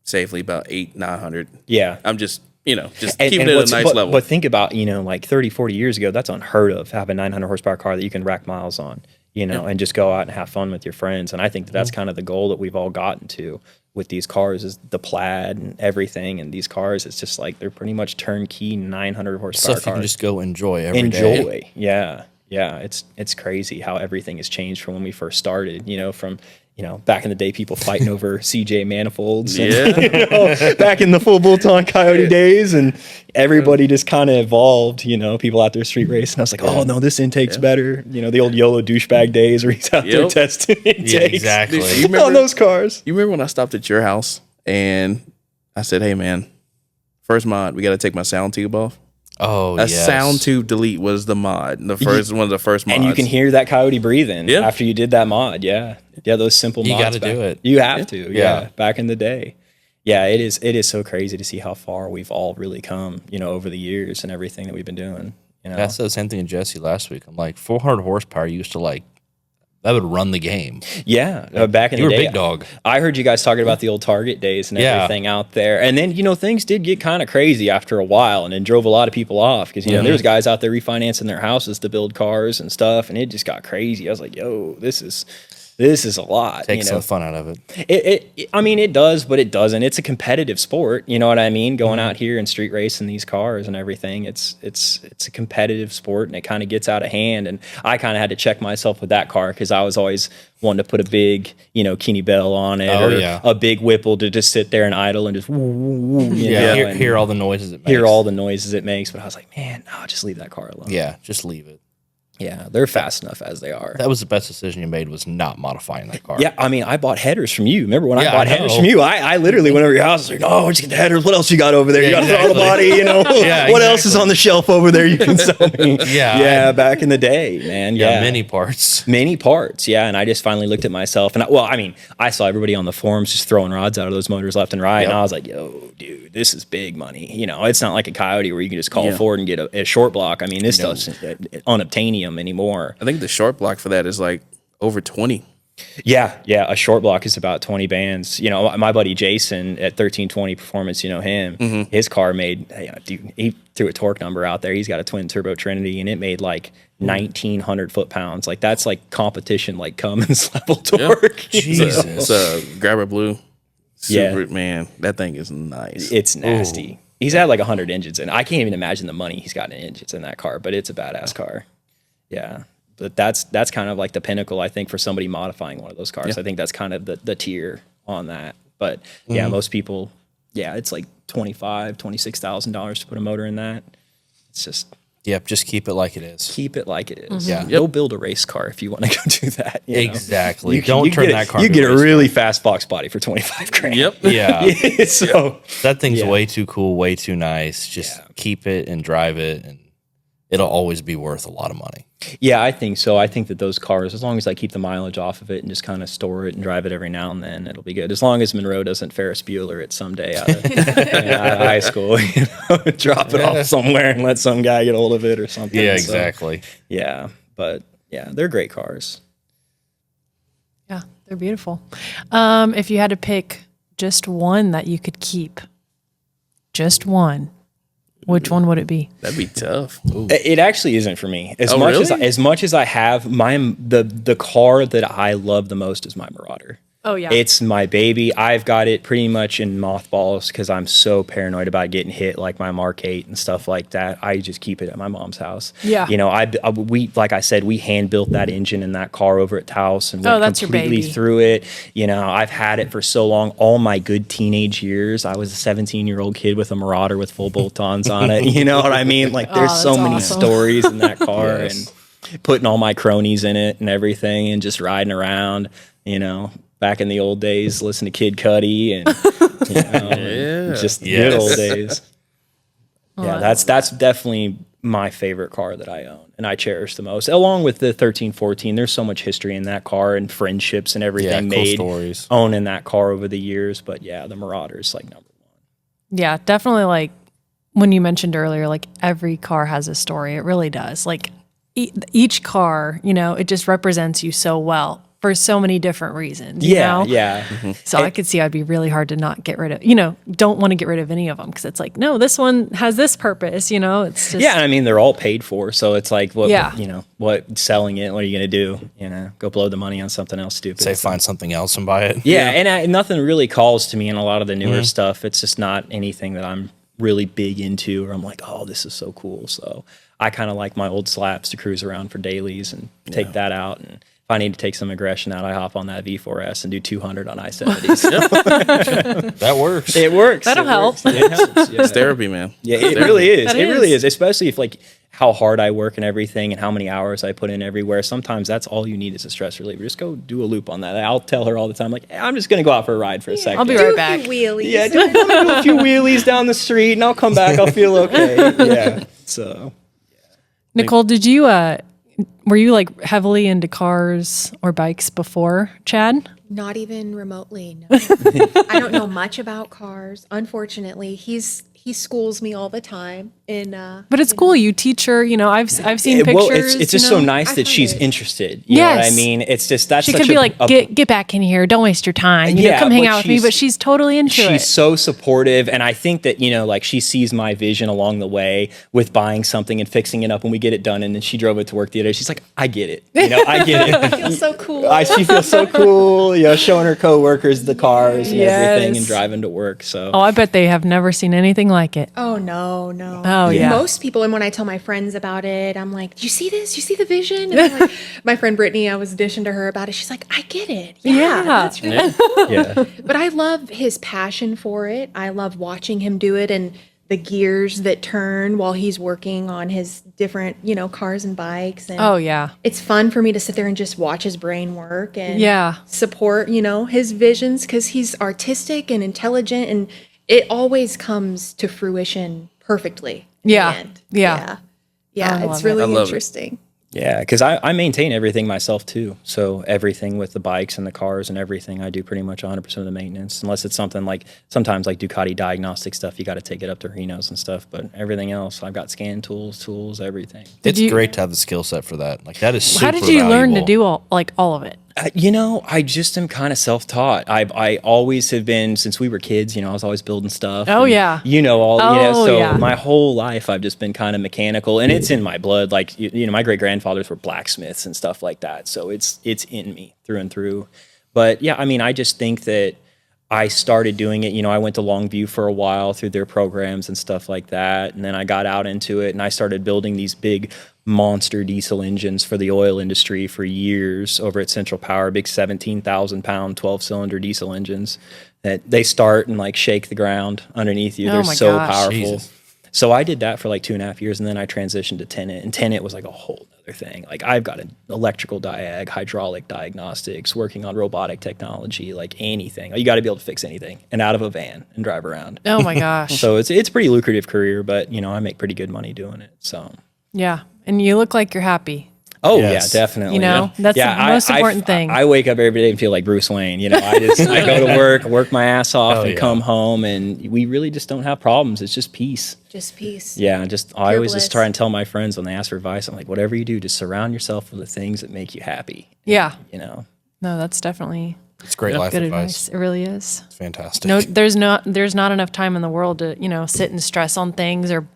safely about 900. Yeah. I'm just keeping it at a nice level. But think about, like 30, 40 years ago, that's unheard of, have a 900 horsepower car that you can rack miles on, and just go out and have fun with your friends. And I think that's kind of the goal that we've all gotten to with these cars is the plaid and everything. And these cars, it's just like they're pretty much turnkey 900 horsepower stuff you cars. can just go enjoy every day. Yeah. Yeah. It's crazy how everything has changed from when we first started, from back in the day, people fighting over CJ manifolds. And, back in the full bolt-on Coyote days, and everybody just kind of evolved. People out there street racing. I was like, oh no, this intake's better. The old YOLO douchebag days where he's out there testing intakes. Yeah, exactly. You remember, on those cars. You remember when I stopped at your house and I said, "Hey man, first mod, we got to take my sound tube off." Oh, a sound tube delete was the mod. One of the first mods. And you can hear that Coyote breathing after you did that mod. Yeah. Yeah, those simple mods. You got to do it. You have to. Yeah. Back in the day. Yeah, it is so crazy to see how far we've all really come, over the years and everything that we've been doing. I said the same thing to Jesse last week. I'm like, 400 horsepower used to that would run the game. Yeah, back in the day. You were a big dog. I heard you guys talking about the old Target days and everything out there. And then, things did get kind of crazy after a while and it drove a lot of people off because, there was guys out there refinancing their houses to build cars and stuff. And it just got crazy. I was like, yo, this is a lot. Takes some fun out of it. It does, but it doesn't. It's a competitive sport. You know what I mean? Going out here and street racing these cars and everything. It's a competitive sport, and it kind of gets out of hand. And I kind of had to check myself with that car because I was always wanting to put a big, Kenny Bell on it a big Whipple to just sit there and idle and just hear all the noises it makes. Hear all the noises it makes. But I was like, man, no, just leave that car alone. Yeah, just leave it. Yeah, they're fast enough as they are. That was the best decision you made, was not modifying that car. Yeah, I mean, I bought headers from you. Remember when I Yeah, bought I headers know. from you? I literally went over to your house. I was like, oh, just get the headers. What else you got over there? You got a throttle body, you know? Yeah, What else is on the shelf over there you can sell me? Yeah. Back in the day, man. Yeah, many parts. Many parts, yeah. And I just finally looked at myself. And I saw everybody on the forums just throwing rods out of those motors left and right. Yep. And I was like, yo, dude, this is big money. You know, it's not like a Coyote where you can just call Ford and get a short block. I mean, this stuff's unobtainium anymore. I think the short block for that is like over 20. Yeah. A short block is about 20 bands. You know, my buddy Jason at 1320 Performance, you know him, his car made, dude, he threw a torque number out there. He's got a twin turbo Trinity and it made like 1,900 foot-pounds. Like that's like competition, like Cummins level torque. Jesus. It's a Grabber Blue. Super, man, that thing is nice. It's nasty. Ooh. He's had like 100 engines and I can't even imagine the money he's got in engines in that car, but it's a badass car. Yeah. But that's kind of like the pinnacle, I think, for somebody modifying one of those cars. I think that's kind of the tier on that. But yeah, most people, it's like $26,000 to put a motor in that. It's just just keep it like it is. Keep it like it is. Yeah. Go build a race car if you want to go do that. You know? Exactly. Don't turn that car. You get a really fast box body for 25 grand. Yep. Yeah. So that thing's way too cool, way too nice. Just keep it and drive it, and it'll always be worth a lot of money. Yeah, I think so. I think that those cars, as long as I keep the mileage off of it and just kind of store it and drive it every now and then, it'll be good. As long as Monroe doesn't Ferris Bueller it someday out of high school, you know, drop it off somewhere and let some guy get a hold of it or something. Yeah, exactly. So, but they're great cars. Yeah, they're beautiful. If you had to pick just one that you could keep, just one, which one would it be? That'd be tough. Ooh. It actually isn't for me. As much as I have the car that I love the most is my Marauder. Oh yeah, it's my baby. I've got it pretty much in mothballs because I'm so paranoid about getting hit, like my Mark 8 and stuff like that. I just keep it at my mom's house. Yeah, you know, we like I said, we hand built that engine in that car over at Taos and went completely through it. You know, I've had it for so long. All my good teenage years, I was a 17-year-old kid with a Marauder with full bolt-ons on it. You know what I mean? Like, there's so many stories in that car and putting all my cronies in it and everything, and just riding around. You know. Back in the old days, listen to Kid Cudi and just good old days. That's definitely my favorite car that I own and I cherish the most. Along with the 1314, there's so much history in that car and friendships and everything cool stories. Owning that car over the years. But yeah, the Marauder is like number one. Yeah, definitely. Like when you mentioned earlier, like every car has a story. It really does. Like each car, you know, it just represents you so well. For so many different reasons. You know? So I could see I'd be really hard to not get rid of, don't want to get rid of any of them because it's like, no, this one has this purpose, it's just. Yeah, I mean, they're all paid for. So it's like, what selling it, what are you going to do? Go blow the money on something else stupid. Say find something else and buy it. Yeah, and nothing really calls to me in a lot of the newer stuff. It's just not anything that I'm really big into or I'm like, oh, this is so cool. So I kind of like my old slaps to cruise around for dailies and take that out. And if I need to take some aggression out, I hop on that V4S and do 200 on I-70s. That works. It works. That'll help. It helps. It's therapy, man. Yeah, it really is. It really is, especially if like how hard I work and everything and how many hours I put in everywhere. Sometimes that's all you need is a stress reliever. Just go do a loop on that. I'll tell her all the time, like, hey, I'm just going to go out for a ride for a second. I'll be right back. Wheelies. Yeah, let me do a few wheelies down the street and I'll come back. I'll feel okay. Yeah. So, Nicole, did you, were you like heavily into cars or bikes before, Chad? Not even remotely. No. I don't know much about cars. Unfortunately, he schools me all the time. But it's cool. You teach her. I've seen pictures. Well, it's just so nice that she's interested. You know what I mean? It's just that's she such could be like, get back in here. Don't waste your time. Come hang out with me. But she's totally into it. She's so supportive, and I think that like she sees my vision along the way with buying something and fixing it up when we get it done. And then she drove it to work the other day. She's like, I get it. I get it. I feel so cool. She feels so cool. Showing her coworkers the cars and everything and driving to work. So I bet they have never seen anything like it. Oh no. Oh yeah. Most people, and when I tell my friends about it, I'm like, "Do you see this? You see the vision?" And I'm like, my friend Brittany, I was dishing to her about it. She's like, "I get it. Yeah. That's really yeah. But I love his passion for it. I love watching him do it, and the gears that turn while he's working on his different, cars and bikes. And Oh, yeah. it's fun for me to sit there and just watch his brain work and Yeah. support, his visions, because he's artistic and intelligent, and it always comes to fruition perfectly in Yeah. the end. Yeah. Yeah, I it's love it. really I love it. interesting. Yeah, because I maintain everything myself too. So everything with the bikes and the cars and everything, I do pretty much 100% of the maintenance. Unless it's something like sometimes like Ducati diagnostic stuff, you got to take it up to Renos and stuff. But everything else, I've got scan tools, everything. It's you- great to have the skill set for that. Like that is super How did you learn to valuable. do all of it? I just am kind of self-taught. I always have been since we were kids. I was always building stuff. Oh, and, yeah. So yeah. my whole life I've just been kind of mechanical, and it's in my blood. Like my great grandfathers were blacksmiths and stuff like that. So it's in me through and through. But yeah, I just think that I started doing it. I went to Longview for a while through their programs and stuff like that, and then I got out into it and I started building these big monster diesel engines for the oil industry for years over at Central Power, big 17,000 pound 12-cylinder diesel engines that they start and like shake the ground underneath you. Oh They're my so gosh. powerful. Jesus. So I did that for like 2.5 years, and then I transitioned to Tenet, and Tenet was like a whole other thing. Like I've got an electrical diag, hydraulic diagnostics, working on robotic technology, like anything. You got to be able to fix anything and out of a van and drive around. Oh, my gosh. So it's a pretty lucrative career, but I make pretty good money doing it. So Yeah. And you look like you're happy. oh Yes. yeah, definitely. That's the most important thing. I wake up every day and feel like Bruce Wayne. I go to work my ass off, Oh, and yeah. come home, and we really just don't have problems. It's just peace. Just peace. Yeah, I always bliss. just try and tell my friends when they ask for advice, I'm like, whatever you do, just surround yourself with the things that make you happy. Yeah. No, that's definitely It's great life good advice. advice. It really is. It's fantastic. No, there's not enough time in the world to, sit and stress on things or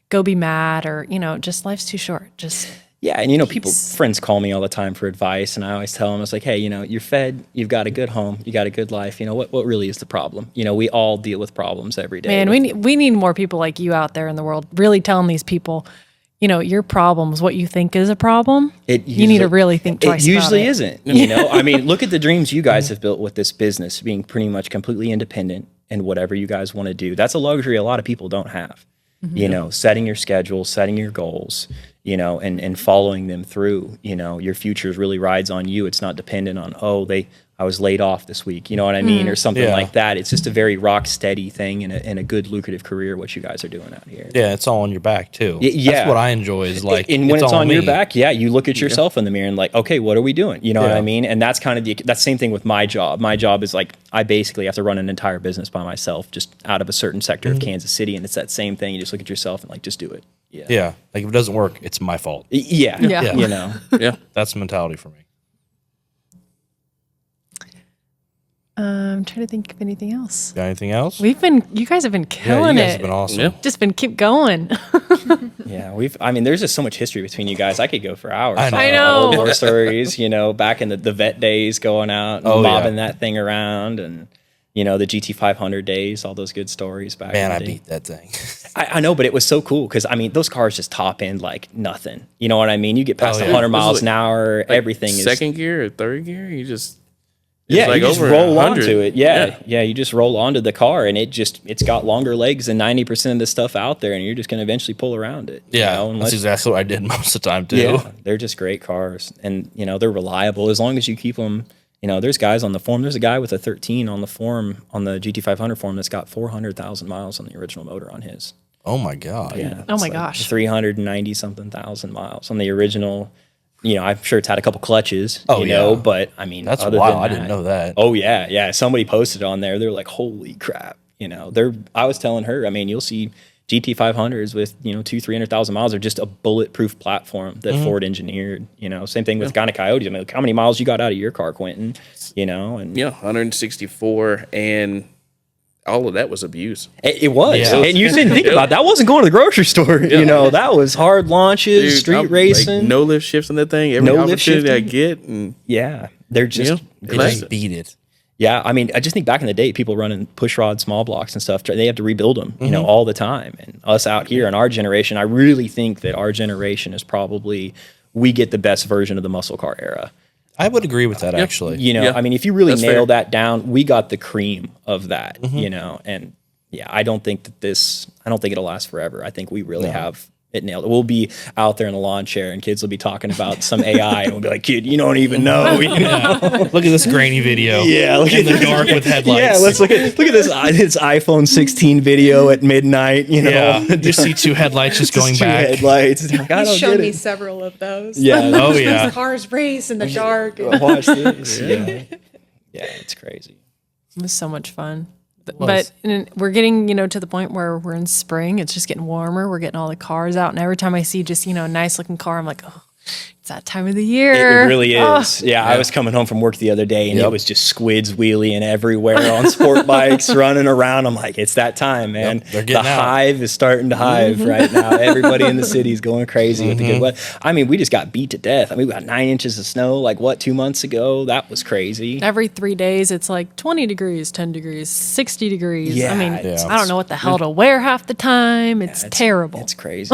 go be mad or, just life's too short. Just yeah, and friends call me all the time for advice, and I always tell them, it's like, hey, you're fed, you've got a good home, you got a good life. What really is the problem? We all deal with problems every day. man, we need more people like you out there in the world, really telling these people, your problems, what you think is a problem. You need to really think twice. It usually about it. isn't. Look at the dreams you guys have built with this business, being pretty much completely independent in whatever you guys want to do. That's a luxury a lot of people don't have. Setting your schedule, setting your goals, and following them through. Your future really rides on you. It's not dependent on, I was laid off this week, you know what I mean? Or something Yeah. like that. It's just a very rock steady thing and a good lucrative career, what you guys are doing out here. Yeah, it's all on your back too. Yeah. That's what I enjoy is like, and when it's all on me. your back, you look at yourself in the mirror and like, okay, what are we doing? You know what Yeah. I mean? And that's kind of that's the same thing with my job. My job is like, I basically have to run an entire business by myself, just out of a certain sector of Kansas City. And it's that same thing. You just look at yourself and like, just do it. Yeah, like if it doesn't work, it's my fault. Yeah. Yeah. Yeah. That's the mentality for me. I'm trying to think of anything else. Got anything else? You guys have been yeah, killing you guys it. have been awesome. Yeah. Just been keep going. Yeah. There's just so much history between you guys. I could go for hours. I know. talking I about old know. war stories, back in the vet days, going out and Oh, yeah. mobbing that thing around, and, the GT500 days, all those good stories back Man, in the I day. beat that thing. I know, but it was so cool because those cars just top end like nothing. You know what I mean? You get past Oh, yeah. 100 This is miles like- an hour, everything is second gear or third gear. You just yeah. like You just over roll 100. onto it. Yeah. You just roll onto the car, and it's got longer legs than 90% of the stuff out there, and you're just going to eventually pull around it. Yeah, unless, that's exactly what I did most of the time too. yeah, they're just great cars, and they're reliable as long as you keep them. There's guys on the forum. There's a guy with a 13 on the forum, on the GT500 forum, that's got 400,000 miles on the original motor on his. Oh my god. Yeah. Oh it's my gosh. 390 something thousand miles on the original. I'm sure it's had a couple clutches, Oh, yeah. but That's other wild. than I didn't know that. Oh yeah. Yeah. Somebody posted on there. They're like, holy crap. I was telling her, you'll see GT500s with, 300,000 miles are just a bulletproof platform that Ford engineered, same thing with Ghana Coyotes. Look how many miles you got out of your car, Quenton, and 164, and all of that was abuse. it was. Yeah. And you didn't think about it. That wasn't going to the grocery store. That was hard launches, Dude, street I'm, racing. like, no lift shifts on that thing. Every No lift opportunity I shifting? get, and Yeah, they're just Yeah. They Classic. just beat it. yeah. I just think back in the day, people running push rod small blocks and stuff, they have to rebuild them, all the time. And us out here in our generation, I really think that our generation is probably we get the best version of the muscle car era. I would agree with that actually. You know, Yeah. if you really That's nail fair. that down, we got the cream of that. And I don't think it'll last forever. I think we really have it nailed. We'll be out there in the lawn chair and kids will be talking about some AI and we'll be like, kid, you don't even know. You know? Look at this grainy video. Yeah, look in the dark with headlights. Yeah, let's look at this iPhone 16 video at midnight. You know, Yeah, you see two headlights just going two back. Headlights. Like, I He's don't shown get me it. several of those. Yeah. Oh yeah. Cars race in the dark. Watch this. Yeah, it's crazy. It was so much fun. was. But we're getting, to the point where we're in spring. It's just getting warmer. We're getting all the cars out. And every time I see just, a nice looking car, I'm like, oh, it's that time of the year. It really Oh. is. Yeah, I was coming home from work the other day and it was just squids wheeling everywhere on sport bikes running around. I'm like, it's that time, man. They're The getting out. hive is starting to hive right now. Everybody in the city is going crazy with the good weather. I mean, we just got beat to death. I mean, we got 9 inches of snow, 2 months ago? That was crazy. Every 3 days, it's like 20 degrees, 10 degrees, 60 degrees. Yeah, I mean, yeah. I don't know what the hell to wear half the time. It's terrible. It's crazy.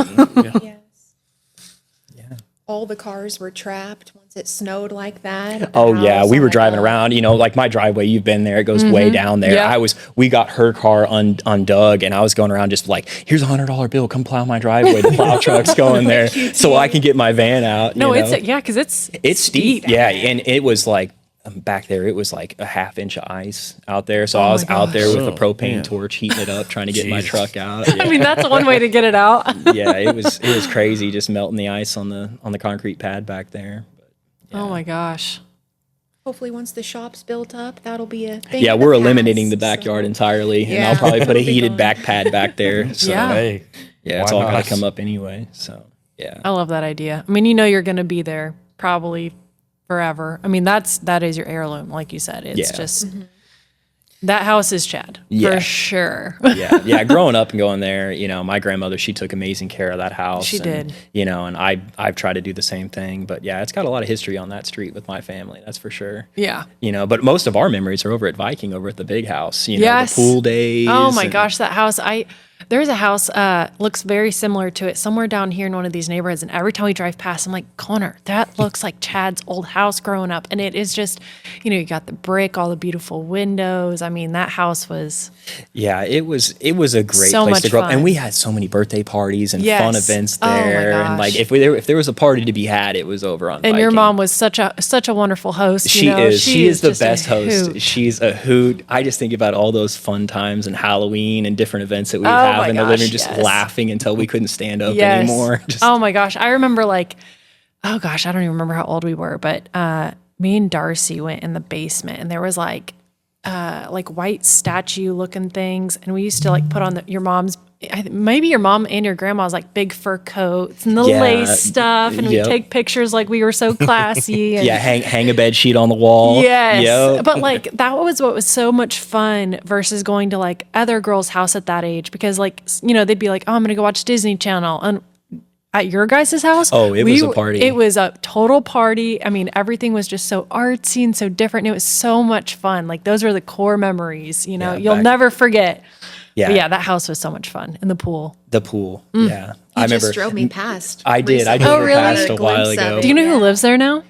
Yes. All the cars were trapped once it snowed like that. at the Oh yeah, house. we were I'm like, driving oh. around. Like my driveway, you've been there. It goes way down there. Yeah. We got her car undug, and I was going around just like, here's $100 bill. Come plow my driveway. The plow truck's going there, so I can get my van out. No, you it's, know? because it's steep. Yeah, and it was like back there. It was like a half inch of ice out there. So I was out there with a propane torch, heating it up, trying to get my truck out. I mean, that's one way to get it out. Yeah, it was crazy, just melting the ice on the concrete pad back there. Oh my gosh. Hopefully, once the shop's built up, that'll be a thing. Yeah, of the we're eliminating the past, backyard so- entirely, and Yeah, I'll probably put a it'll be heated gone. back pad back there. So. Yeah. Hey, Yeah, it's why all not? got to come up anyway. So, yeah. I love that idea. I mean, you're going to be there probably forever. I mean, that is your heirloom, like you said. It's Yeah. just that house is Chad Yeah. for sure. Yeah. Growing up and going there, my grandmother, she took amazing care of that house. She and, did. And I've tried to do the same thing. But yeah, it's got a lot of history on that street with my family. That's for sure. Yeah. But most of our memories are over at Viking, over at the big house. Yes. The pool days. Oh my and- gosh, that house! There's a house looks very similar to it somewhere down here in one of these neighborhoods, and every time we drive past, I'm like, Connor, that looks like Chad's old house growing up, and it is just, you got the brick, all the beautiful windows. I mean, that house was. Yeah, it was a great So place much to grow up, fun. and we had so many birthday parties and Yes. fun events Oh my there. And gosh. if there was a party to be had, it was over on. And your Viking. mom was such a wonderful host. She is. She is the just a best host. hoot. She's a hoot. I just think about all those fun times and Halloween and different events that we Oh have my in the gosh, living room, just yes. laughing until we couldn't stand up Yes. anymore. Just, Oh my gosh, I remember I don't even remember how old we were, but me and Darcy went in the basement, and there was like white statue looking things, and we used to put on your mom's. Maybe your mom and your grandma's big fur coats and the Yeah, lace stuff, and yep. we take pictures like we were so classy. And yeah, hang a bed sheet on the wall. Yes. Yep. But that was what was so much fun versus going to other girls' house at that age, because they'd be like, oh, I'm going to go watch Disney Channel. And at your guys' house, Oh, it was a party. It was a total party. I mean, everything was just so artsy and so different. And it was so much fun. Those were the core memories, Yeah, you'll back- never forget. Yeah. But yeah, that house was so much fun. And the pool. The pool. Mm. Yeah. You I remember. just drove me past. I did. I recently. drove her really? past a while Glimpse of ago. it. Do you know who Yeah. lives there now?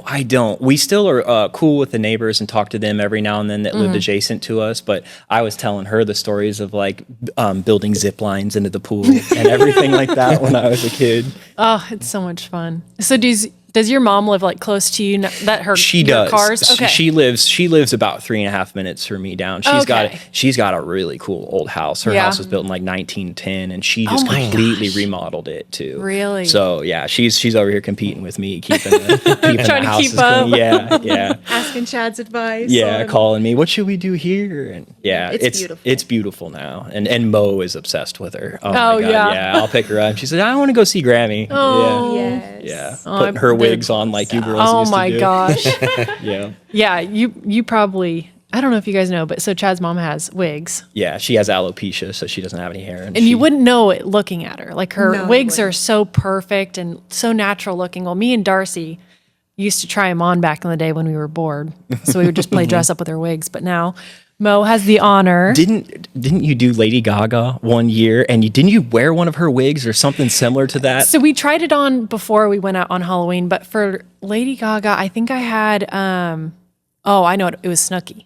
I don't. We still are cool with the neighbors and talk to them every now and then that Mm-hmm. lived adjacent to us. But I was telling her the stories of building zip lines into the pool and everything like that when I was a kid. Oh, it's so much fun. So does your mom live close to you? That her She your does. cars? Okay. She lives about 3.5 minutes from me down. Okay. She's got a really cool old house. Her Yeah. house was built in 1910, and she just Oh my completely gosh. remodeled it too. Really? So yeah, she's over here competing with me, keeping the Trying to house keep as up. clean. Yeah. Asking Chad's advice. Yeah, on- calling me. What should we do here? And yeah, It's beautiful. It's beautiful now. And Mo is obsessed with her. Oh, Oh, my God, yeah. yeah. I'll pick her up. She said, I want to go see Grammy. Oh. Yes. Yeah. Oh, Putting her the- wigs on like you girls Oh used to my do. gosh. Yeah. Yeah, you probably, I don't know if you guys know, but so Chad's mom has wigs. Yeah. She has alopecia, so she doesn't have any hair. And you wouldn't know it looking at her. Her No, you wigs are wouldn't. so perfect and so natural looking. Well, me and Darcy used to try them on back in the day when we were bored. So we would just play dress up with her wigs. But now Mo has the honor. Didn't you do Lady Gaga one year and didn't you wear one of her wigs or something similar to that? So we tried it on before we went out on Halloween, but for Lady Gaga, I think I had, I know it was Snooki.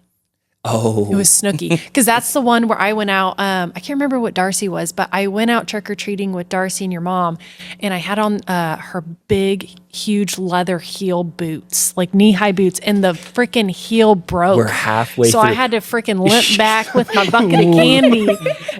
Oh, It was Snooki, because that's the one where I went out. I can't remember what Darcy was, but I went out trick or treating with Darcy and your mom, and I had on her big, huge leather heel boots, like knee high boots, and the freaking heel broke. We're halfway so I through. had to freaking limp back with my bucket of candy.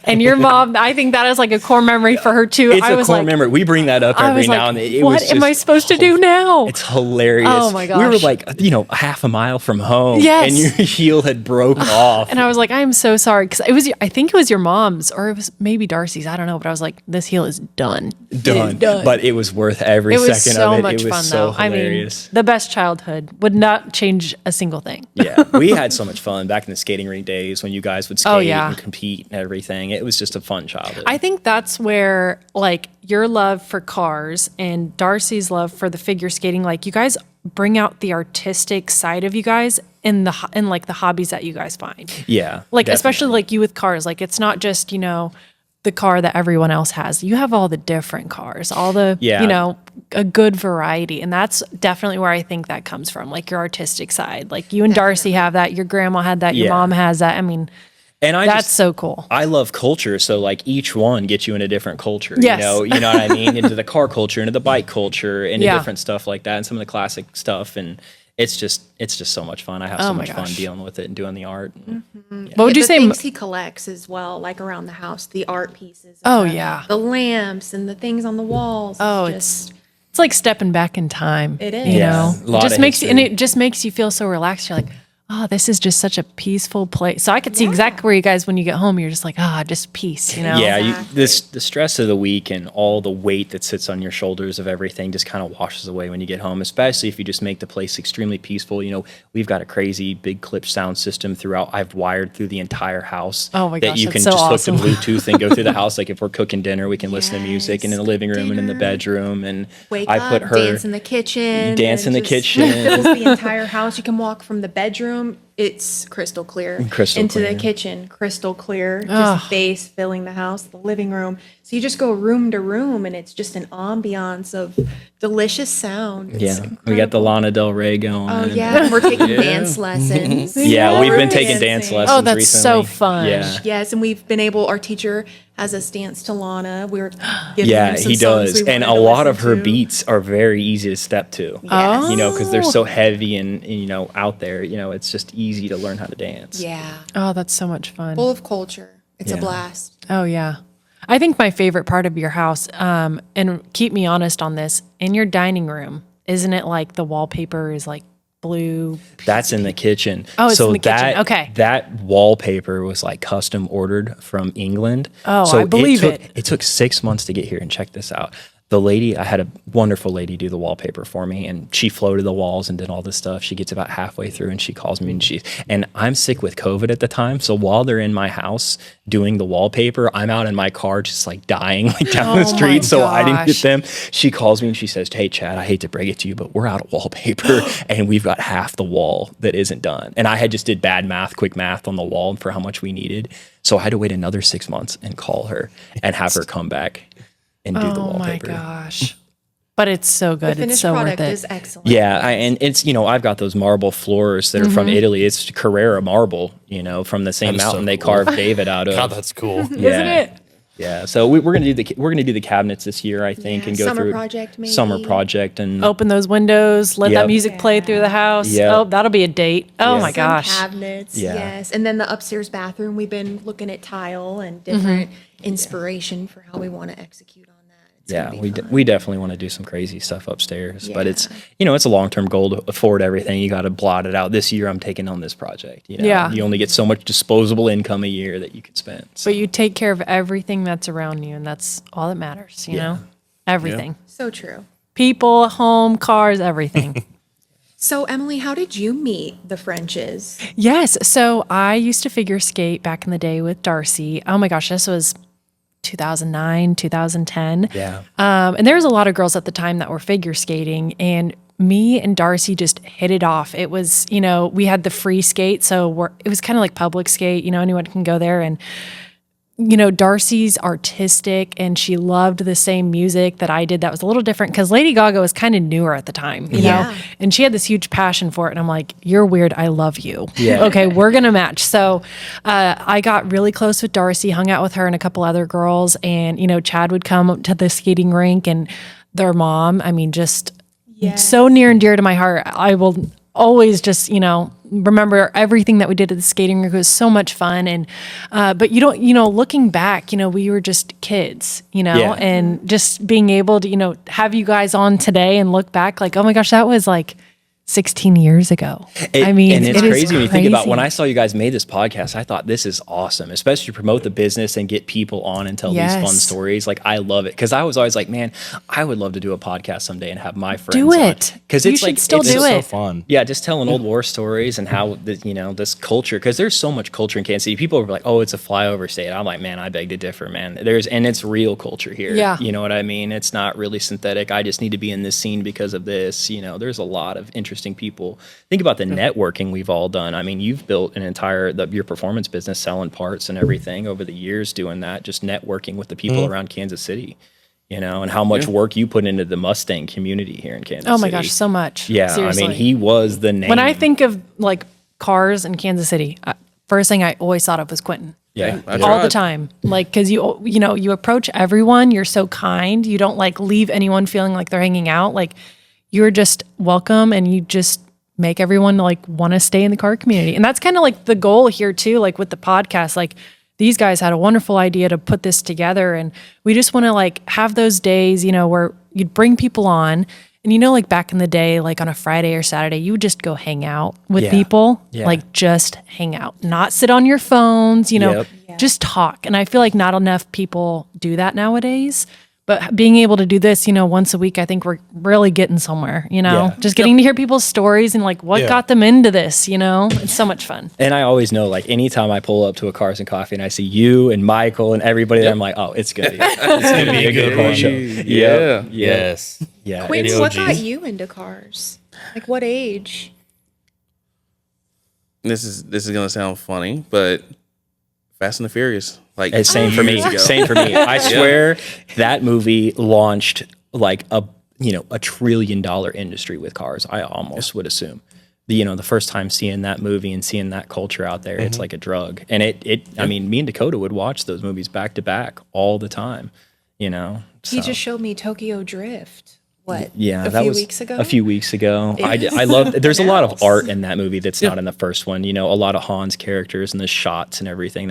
And your mom, I think that is like a core memory for her too. it's I a was core like, memory. We bring that up I every was now like, and then. It what was am I just supposed to do now? It's hilarious. Oh my We were gosh. like, half a mile from home. Yes. And your heel had broke off. And I was like, I am so sorry, because I think it was your mom's, or it was maybe Darcy's. I don't know, but I was like, this heel is done. It is done. But it was worth every It was second so of it. much It was fun, so though. hilarious. I mean, the best childhood would not change a single thing. Yeah, we had so much fun back in the skating rink days when you guys would skate Oh, yeah. and compete and everything. It was just a fun childhood. I think that's where like your love for cars and Darcy's love for the figure skating, like you guys bring out the artistic side of you guys in like the hobbies that you guys find. yeah, Like definitely. especially like you with cars, like it's not just, the car that everyone else has. You have all the different cars, all the, Yeah. a good variety. And that's definitely where I think that comes from, like your artistic side. Like you and Darcy have that, your grandma had that, your Yeah. mom has that. I mean, And that's so cool. I love culture, so like each one gets you in a different culture. Yes. You know what I mean? Into the car culture, into the bike culture, into Yeah. different stuff like that, and some of the classic stuff. And it's just so much fun. I have so Oh my much fun gosh. dealing with it and doing the art. What would you the say? things he collects as well, like around the house, the art pieces. Oh, the- yeah. the lamps and the things on the walls. Oh, it's like stepping back in time. It is. You Yeah, know, a lot it just of makes you, and history. it just makes you feel so relaxed. You're like, oh, this is just such a peaceful place. So I could see exactly where you guys, when you get home, you're just like, just peace. Yeah, Exactly. the stress of the week and all the weight that sits on your shoulders of everything just kind of washes away when you get home, especially if you just make the place extremely peaceful. We've got a crazy big clip sound system throughout. I've wired through the entire house. Oh my that gosh, you that's can so just awesome. hook to Bluetooth and go through the house. Like if we're cooking dinner, we can listen to music, and in the living room and in the dinner. bedroom. And Wake I up, put her dance in the kitchen. dance and in the just kitchen. fills the entire house. You can walk from the bedroom. It's crystal clear. Crystal into clear. the kitchen, crystal clear. Ugh. Just bass filling the house, the living room. So you just go room to room, and it's just an ambiance of delicious sound. It's Yeah, we got the incredible. Lana Del Rey going. Oh yeah, and we're taking dance lessons. Yeah, we've We're been taking dance dancing. lessons. Oh, that's so recently. fun. Yeah. Yes, and we've been able. Our teacher has us dance to Lana. We're giving Yeah, him some he songs does. we And a wanted to lot of listen her to. beats are very easy to step to. Yes. Because they're so heavy and out there. It's just easy to learn how to dance. Yeah, Oh, that's so much fun. full of culture. It's a Yeah. blast. Oh, yeah. I think my favorite part of your house, and keep me honest on this, in your dining room, isn't it like the wallpaper is like blue? That's in the kitchen. Oh, it's so in the kitchen. that, Okay. That wallpaper was like custom ordered from England. Oh, so I believe it. It took 6 months to get here, and check this out. I had a wonderful lady do the wallpaper for me, and she floated the walls and did all this stuff. She gets about halfway through and she calls me, and I'm sick with COVID at the time. So while they're in my house doing the wallpaper, I'm out in my car just like dying like down the Oh my street. So I didn't get gosh. them. She calls me and she says, "Hey Chad, I hate to break it to you, but we're out of wallpaper and we've got half the wall that isn't done." And I had just did quick math on the wall for how much we needed. So I had to wait another 6 months and call her and have her come back and do the Oh, my wallpaper. gosh. But it's so The good. It's finished so worth product it. is excellent. Yeah, and it's I've got those marble floors that are Mm-hmm. from Italy. It's Carrera marble, from the same That is so mountain they cool. carved David out of. God, that's cool. Yeah. Isn't it? Yeah, so we're gonna do the cabinets this year, I think, Yeah, and go summer through project, maybe. summer project and Open those windows, let that Yep. music play through the house. Yep. Oh, that'll be a date. Oh Yeah. my Some gosh. cabinets, Yeah. yes. And then the upstairs bathroom, we've been looking at tile and different inspiration for how we want to execute on that. It's yeah, gonna be fun. we definitely want to do some crazy stuff upstairs, but Yeah. it's it's a long term goal to afford everything. You got to blot it out. This year, I'm taking on this project. Yeah. you only get so much disposable income a year that you can spend. So, But you take care of everything that's around you, and that's all that matters, you know? Everything. So true. People, home, cars, everything. So, Emily, how did you meet the Frenches? Yes. So I used to figure skate back in the day with Darcy. Oh my gosh, this was 2009, 2010. yeah, And there was a lot of girls at the time that were figure skating, and me and Darcy just hit it off. It was, we had the free skate, so it was kind of like public skate. Anyone can go there, and Darcy's artistic and she loved the same music that I did. That was a little different because Lady Gaga was kind of newer at the time, you know, and she had this huge passion for it. And I'm like, you're weird. I love you. Yeah. Okay. We're going to match. So I got really close with Darcy, hung out with her and a couple other girls. And, Chad would come to the skating rink and their mom, just so near and dear to my heart. I will always just, remember everything that we did at the skating rink. It was so much fun. And, but looking back, we were just kids, and just being able to, have you guys on today and look back like, oh my gosh, that was like 16 years ago. And it's crazy when you think about when I saw you guys made this podcast, I thought this is awesome, especially to promote the business and get people on and tell these fun stories. Like I love it. Cause I was always like, man, I would love to do a podcast someday and have my friends do it. Cause it's like, still it's do it. So fun. Yeah. Just telling old war stories and how this culture, cause there's so much culture in Kansas City. People are like, oh, it's a flyover state. I'm like, man, I beg to differ, man. And it's real culture here. Yeah. You know what I mean? It's not really synthetic. I just need to be in this scene because of this, there's a lot of interesting people. Think about the networking we've all done. You've built an entire your performance business selling parts and everything over the years doing that, just networking with the people around Kansas City, and how much work you put into the Mustang community here in Kansas City. Oh my gosh, so much. Yeah, seriously. he was the name. When I think of like cars in Kansas City, first thing I always thought of was Quenton. Yeah, all the time. Like, cause you approach everyone, you're so kind. You don't like leave anyone feeling like they're hanging out. Like you're just welcome and you just make everyone like want to stay in the car community. And that's kind of like the goal here too, like with the podcast, like these guys had a wonderful idea to put this together. And we just want to like have those days, where you'd bring people on and, like back in the day, like on a Friday or Saturday, you would just go hang out with people, like just hang out, not sit on your phones, just talk. And I feel like not enough people do that nowadays. But being able to do this, once a week, I think we're really getting somewhere, just getting to hear people's stories and like what got them into this, it's so much fun. And I always know, like anytime I pull up to a Cars and Coffee and I see you and Michael and everybody there, I'm like, oh, it's going to be a good one. Show. Yeah. Yes. Yeah. Quentin, what got you into cars? Like what age? This is going to sound funny, but Fast and the Furious. Like it's same for me. Same for me. I swear that movie launched like a $1 trillion industry with cars. I almost would assume. The first time seeing that movie and seeing that culture out there, it's like a drug. And me and Dakota would watch those movies back to back all the time. He just showed me Tokyo Drift. What? Yeah, a few weeks ago. I love. There's a lot of art in that movie that's not in the first one. A lot of Han's characters and the shots and everything.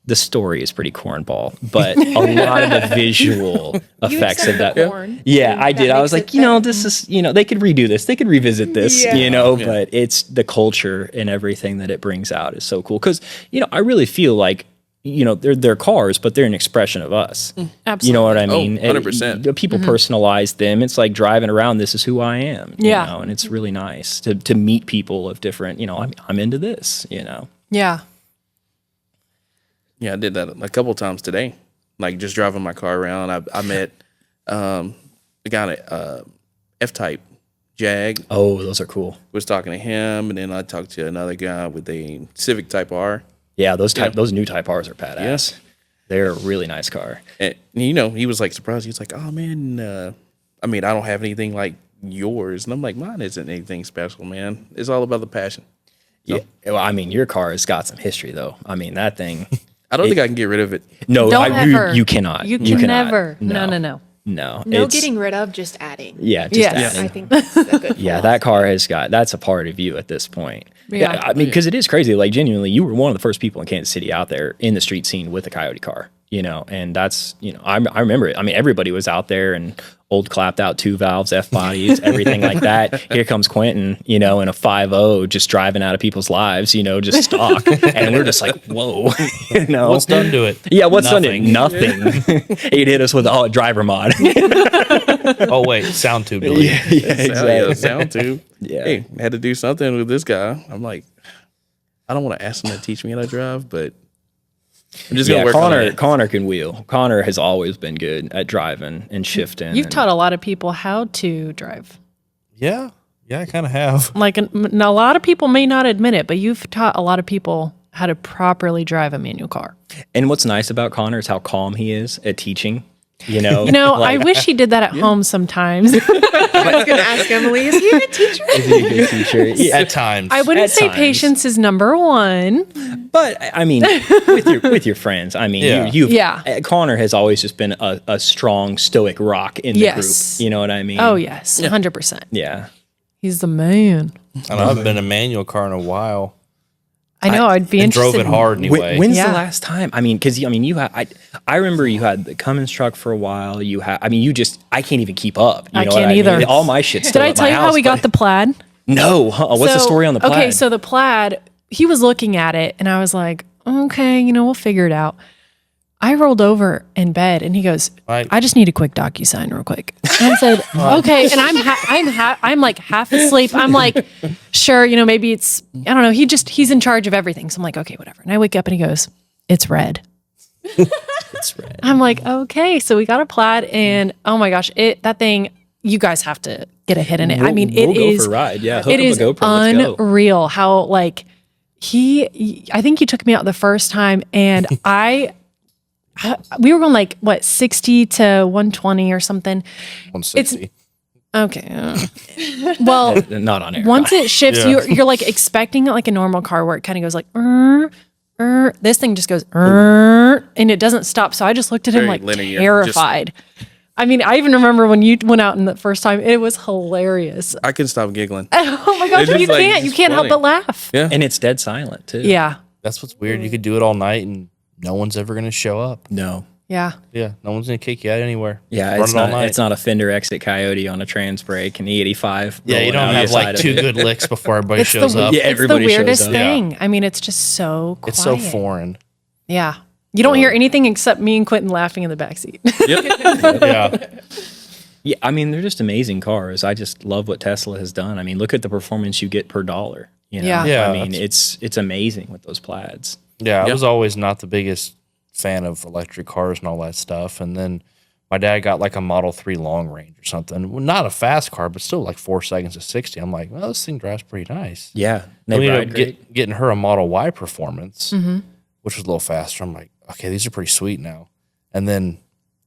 The story is pretty cornball, but a lot of the visual effects of that. Yeah, I did. I was like, this is, they could redo this. They could revisit this, but it's the culture and everything that it brings out is so cool. Because, I really feel like, they're cars, but they're an expression of us. Absolutely. You know what I mean? 100%. People personalize them. It's like driving around. This is who I am. And it's really nice to meet people of different, I'm into this, Yeah. Yeah, I did that a couple times today. Like just driving my car around. I met the guy at F-Type Jag. Oh, those are cool. Was talking to him, and then I talked to another guy with a Civic Type R. Yeah, those new Type Rs are badass. Yeah. They're a really nice car. And he was like surprised. He was like, "Oh man, I don't have anything like yours." And I'm like, "Mine isn't anything special, man. It's all about the passion." So, yeah, well, your car has got some history, though. That thing. I don't think I can get rid of it. No, you cannot. You can never. No. No getting rid of, just adding. Yeah, adding. I think that's a good that car that's a part of you at this point. Yeah, because it is crazy. Like genuinely, you were one of the first people in Kansas City out there in the street scene with a Coyote car. And that's, I remember it. Everybody was out there and old clapped out 2 valves, F bodies, everything like that. Here comes Quenton, in a 5.0, just driving out of people's lives, just stock. And we're just like, whoa, What's done to it? Yeah, what's done to it? Nothing. He'd hit us with a driver mod. Oh, wait, sound tube. Yeah, exactly. Sound tube. Yeah. Hey, I had to do something with this guy. I'm like, I don't want to ask him to teach me how to drive, but I'm just gonna work on it. Connor can wheel. Connor has always been good at driving and shifting. You've taught a lot of people how to drive. Yeah, I kind of have. Like, a lot of people may not admit it, but you've taught a lot of people how to properly drive a manual car. And what's nice about Connor is how calm he is at teaching. You know, I wish he did that at home sometimes. I was going to ask Emily, is he a good teacher? Is he a good teacher? Yeah. At times. I wouldn't At say times. patience is number one. But I mean, with your friends, I mean, Yeah. you've Connor has always just been a strong, stoic rock in the Yes. group. You know what I mean? Oh, yes, 100%. Yeah. He's the man. I haven't been in a manual car in a while. I know. I'd be And interested. drove it hard anyway. When's Yeah. the last time? I mean, because you had I remember you had the Cummins truck for a while. I can't even keep up. You I know can't what I either. mean? All my shit's Did still I at tell my you how house, we got but- the plaid? No. What's the story on the plaid? Okay, so the plaid, he was looking at it and I was like, okay, we'll figure it out. I rolled over in bed and he goes, Right. I just need a quick DocuSign real quick. And I said, okay. And I'm like half asleep. I'm like, sure, maybe it's, I don't know. He's in charge of everything. So I'm like, okay, whatever. And I wake up and he goes, it's red. It's red. I'm like, okay. So we got a plaid and oh my gosh, that thing, you guys have to get a hit in it. I mean, we'll it go is, for a ride. Yeah, hook it up a is GoPro, let's go. unreal how like I think he took me out the first time and we were going like what 60 to 120 or something. 160. Okay. Well, Not on air. once it shifts, Yeah. you're like expecting it like a normal car where it kind of goes like, this thing just goes, and it doesn't stop. So I just looked at him Very like linear, terrified. I mean, I even remember when you went out in the first time, it was hilarious. I couldn't stop giggling. Oh my gosh, It's you just like- can't. You it's can't help funny. but laugh. Yeah. And it's dead silent too. Yeah. That's what's weird. You could do it all night and no one's ever going to show up. No. Yeah. Yeah, no one's going to kick you out anywhere. Yeah, Run it's it all not. night. It's not a fender exit coyote on a trans brake and E85. Yeah, you rolling don't out have the like side of 2 it. good licks before everybody It's shows the, up. Yeah, it's the everybody shows weirdest up. thing. I mean, it's just so quiet. It's so foreign. Yeah. You don't hear anything except me and Quentin laughing in the backseat. Yeah. Yeah, I mean, they're just amazing cars. I just love what Tesla has done. I mean, look at the performance you get per dollar. Yeah. Yeah, I mean, it's amazing with those plaids. Yeah, I was always not the biggest fan of electric cars and all that stuff. And then my dad got like a Model 3 long range or something. Well, not a fast car, but still like 4 seconds to 60. I'm like, well, this thing drives pretty nice. Yeah, Then we they ended ride up great. getting her a Model Y Performance, which was a little faster. I'm like, okay, these are pretty sweet now. And then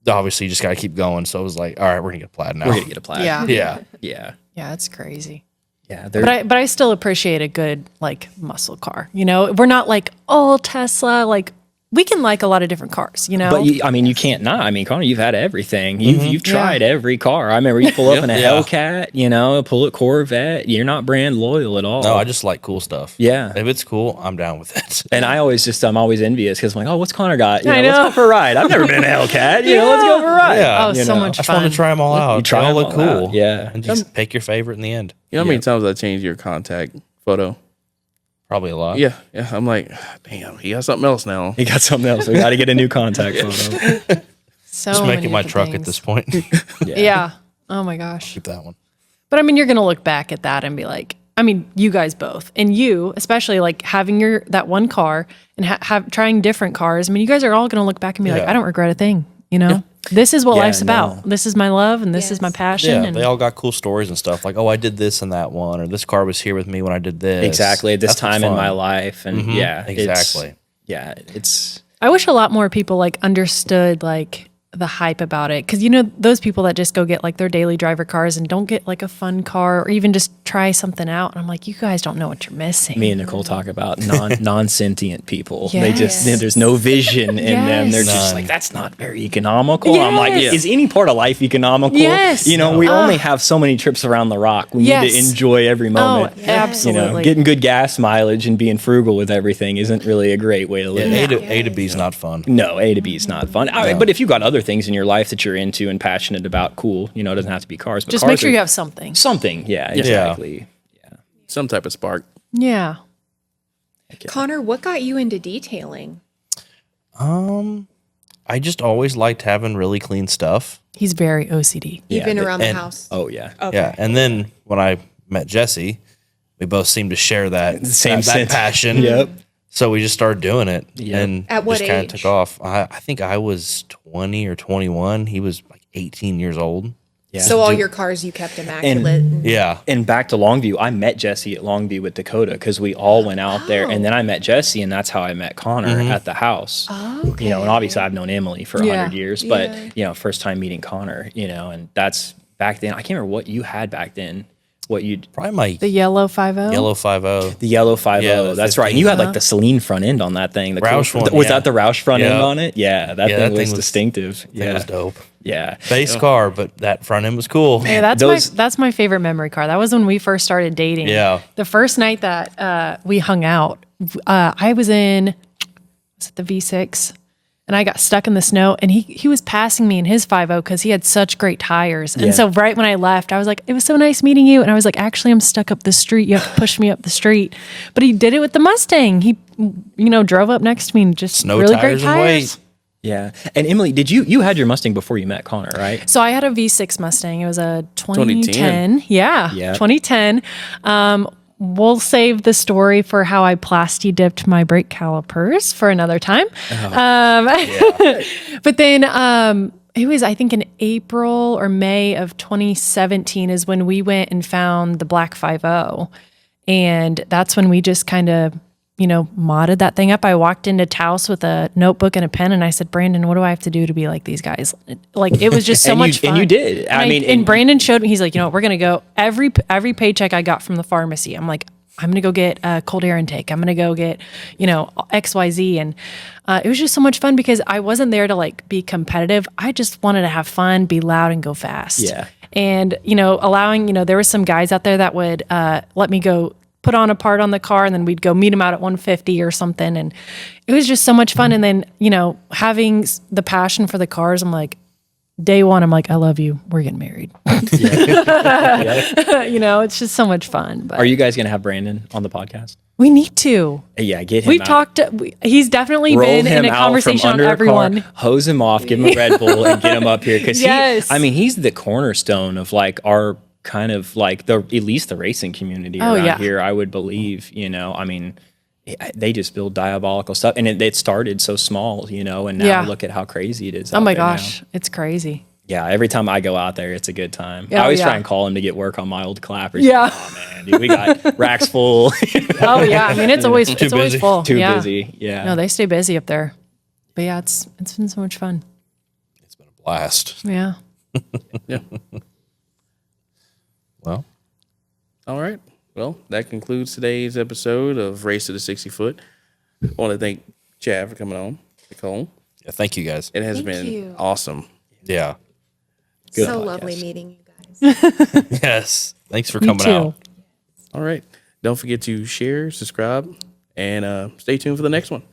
obviously you just got to keep going. So I was like, all right, we're going to get a plaid now. We're gonna get a plaid. Yeah. Yeah. yeah, Yeah, it's crazy. yeah. But I still appreciate a good like muscle car. We're not like all Tesla. Like we can like a lot of different cars. But I mean, you can't not. I mean, Connor, you've had everything. You've tried every car. I remember you pull up in a Yeah. Hellcat, pull a Corvette. You're not brand loyal at all. No, I just like cool stuff. Yeah. If it's cool, I'm down with it. And I'm always envious because I'm like, oh, what's Connor got? I Let's know. go for a ride. I've never been in a Hellcat. Let's go for a ride. Yeah. Oh, you so know. much I just want fun. to try them all out. You try They all them look all out, cool. yeah. And just pick your favorite in the end. You know how many times I changed your contact photo? Probably a lot. Yeah. I'm like, damn, he got something else now. He got something else. We got to get a new contact photo. So Just make many it my different truck things. at this point. Yeah. Oh my gosh. Keep that one. But I mean, you're gonna look back at that and be like, I mean, you guys both, and you especially, like having that one car and have trying different cars. I mean, you guys are all gonna look back and be like, Yeah. I don't regret a thing. This is what Yeah, life's about. no. This is my love, and this is my passion. Yeah, and they all got cool stories and stuff. Like, oh, I did this and that one, or this car was here with me when I did this. Exactly. At this That's what's time in fun. my life. And yeah, exactly. It's I wish a lot more people like understood like the hype about it, because those people that just go get like their daily driver cars and don't get like a fun car or even just try something out, and I'm like, you guys don't know what you're missing. me and Nicole talk about non-sentient people. They just, Yes. there's no vision in them. They're Yes. just None. like, that's not very economical. I'm like, Yes. is any part of life economical? Yes. We only have so many trips around the rock. We need Yes. to enjoy every moment. absolutely. Getting good gas mileage and being frugal with everything isn't really a great way to live. A to B is not fun. No, A to B is not fun. But if you've got other things in your life that you're into and passionate about, cool. It doesn't have to be cars. But Just cars make sure are you have something. something. Yeah, exactly. Some type of spark. Yeah. Connor, what got you into detailing? I just always liked having really clean stuff. He's very OCD. You've been around the and- house. Oh yeah. Okay. Yeah, and then when I met Jesse, we both seemed to share that Same that sense. passion. Yep. So we just started doing it, Yep. and At what just kind of age? took off. I think I was 20 or 21. He was like 18 years old. Yeah. So all your cars you kept immaculate. Yeah. And back to Longview, I met Jesse at Longview with Dakota because we all went out there. And then I met Jesse, and that's how I met Connor at the house. Oh, okay. You know, and obviously I've known Emily for 100 years, but, Yeah. you know, first time meeting Connor, you know, and that's back then. I can't remember what you had back then. What you'd Probably my The yellow 5.0. yellow 5.0. the yellow 5.0. Yeah, the That's right. And you had like the Celine front end on that thing. The Roush one, was yeah. that the Roush front end Yeah. on it? Yeah, that thing was distinctive. It was dope. Yeah. Base car, but that front end was cool. Hey, that's Those- that's my favorite memory car. That was when we first started dating. Yeah. The first night that we hung out, I was it the V6, and I got stuck in the snow, and he was passing me in his 5.0 because he had such great tires. Yeah. And so right when I left, I was like, it was so nice meeting you. And I was like, actually, I'm stuck up the street. You have to push me up the street. But he did it with the Mustang. He, drove up next to me and just Snow really tires great and tires. weight. Yeah. And Emily, did you had your Mustang before you met Connor, right? So I had a V6 Mustang. It was a 2010. 2010. Yeah, Yeah. 2010. We'll save the story for how I plasti dipped my brake calipers for another time. But then it was, I think, in April or May of 2017 is when we went and found the black 5.0. And that's when we just kind of, modded that thing up. I walked into Taos with a notebook and a pen, and I said, Brandon, what do I have to do to be like these guys? Like, it was just so And much fun. and you did. And Brandon showed me, he's like, we're going to go every paycheck I got from the pharmacy. I'm like, I'm going to go get a cold air intake. I'm going to go get, XYZ. And it was just so much fun because I wasn't there to like be competitive. I just wanted to have fun, be loud, and go fast. Yeah. And, allowing, there were some guys out there that would let me go put on a part on the car, and then we'd go meet them out at 150 or something. And it was just so much fun. And then, having the passion for the cars, I'm like, day one, I'm like, I love you. We're getting married. It's just so much fun. But Are you guys going to have Brandon on the podcast? we need to. Yeah, get him We've out. talked. He's definitely Roll been him in a out from conversation on under a everyone. car, hose him off, give him a Red Bull, and get him up here because Yes. he's the cornerstone of like our kind of like at least the racing community Oh, around yeah. here. I would believe, they just build diabolical stuff, and it started so small, and now Yeah. look at how crazy it is. Oh out my there now. gosh, it's crazy. Yeah, every time I go out there, it's a good time. Oh, I always yeah. try and call him to get work on my old clappers. Yeah. Oh man, dude, we got racks full. Oh yeah, I mean it's always busy. full. Too Yeah. busy. Yeah. No, they stay busy up there. But yeah, it's been so much fun. It's been a blast. Yeah. Yeah. Well, All right. Well, that concludes today's episode of Race to the 60 Foot. I want to thank Chad for coming on, Nicole. yeah, thank you guys. It has Thank been you. awesome. Yeah. Good So podcast. lovely meeting you guys. Yes. Thanks for Me coming too. out. All right. Don't forget to share, subscribe, and stay tuned for the next one.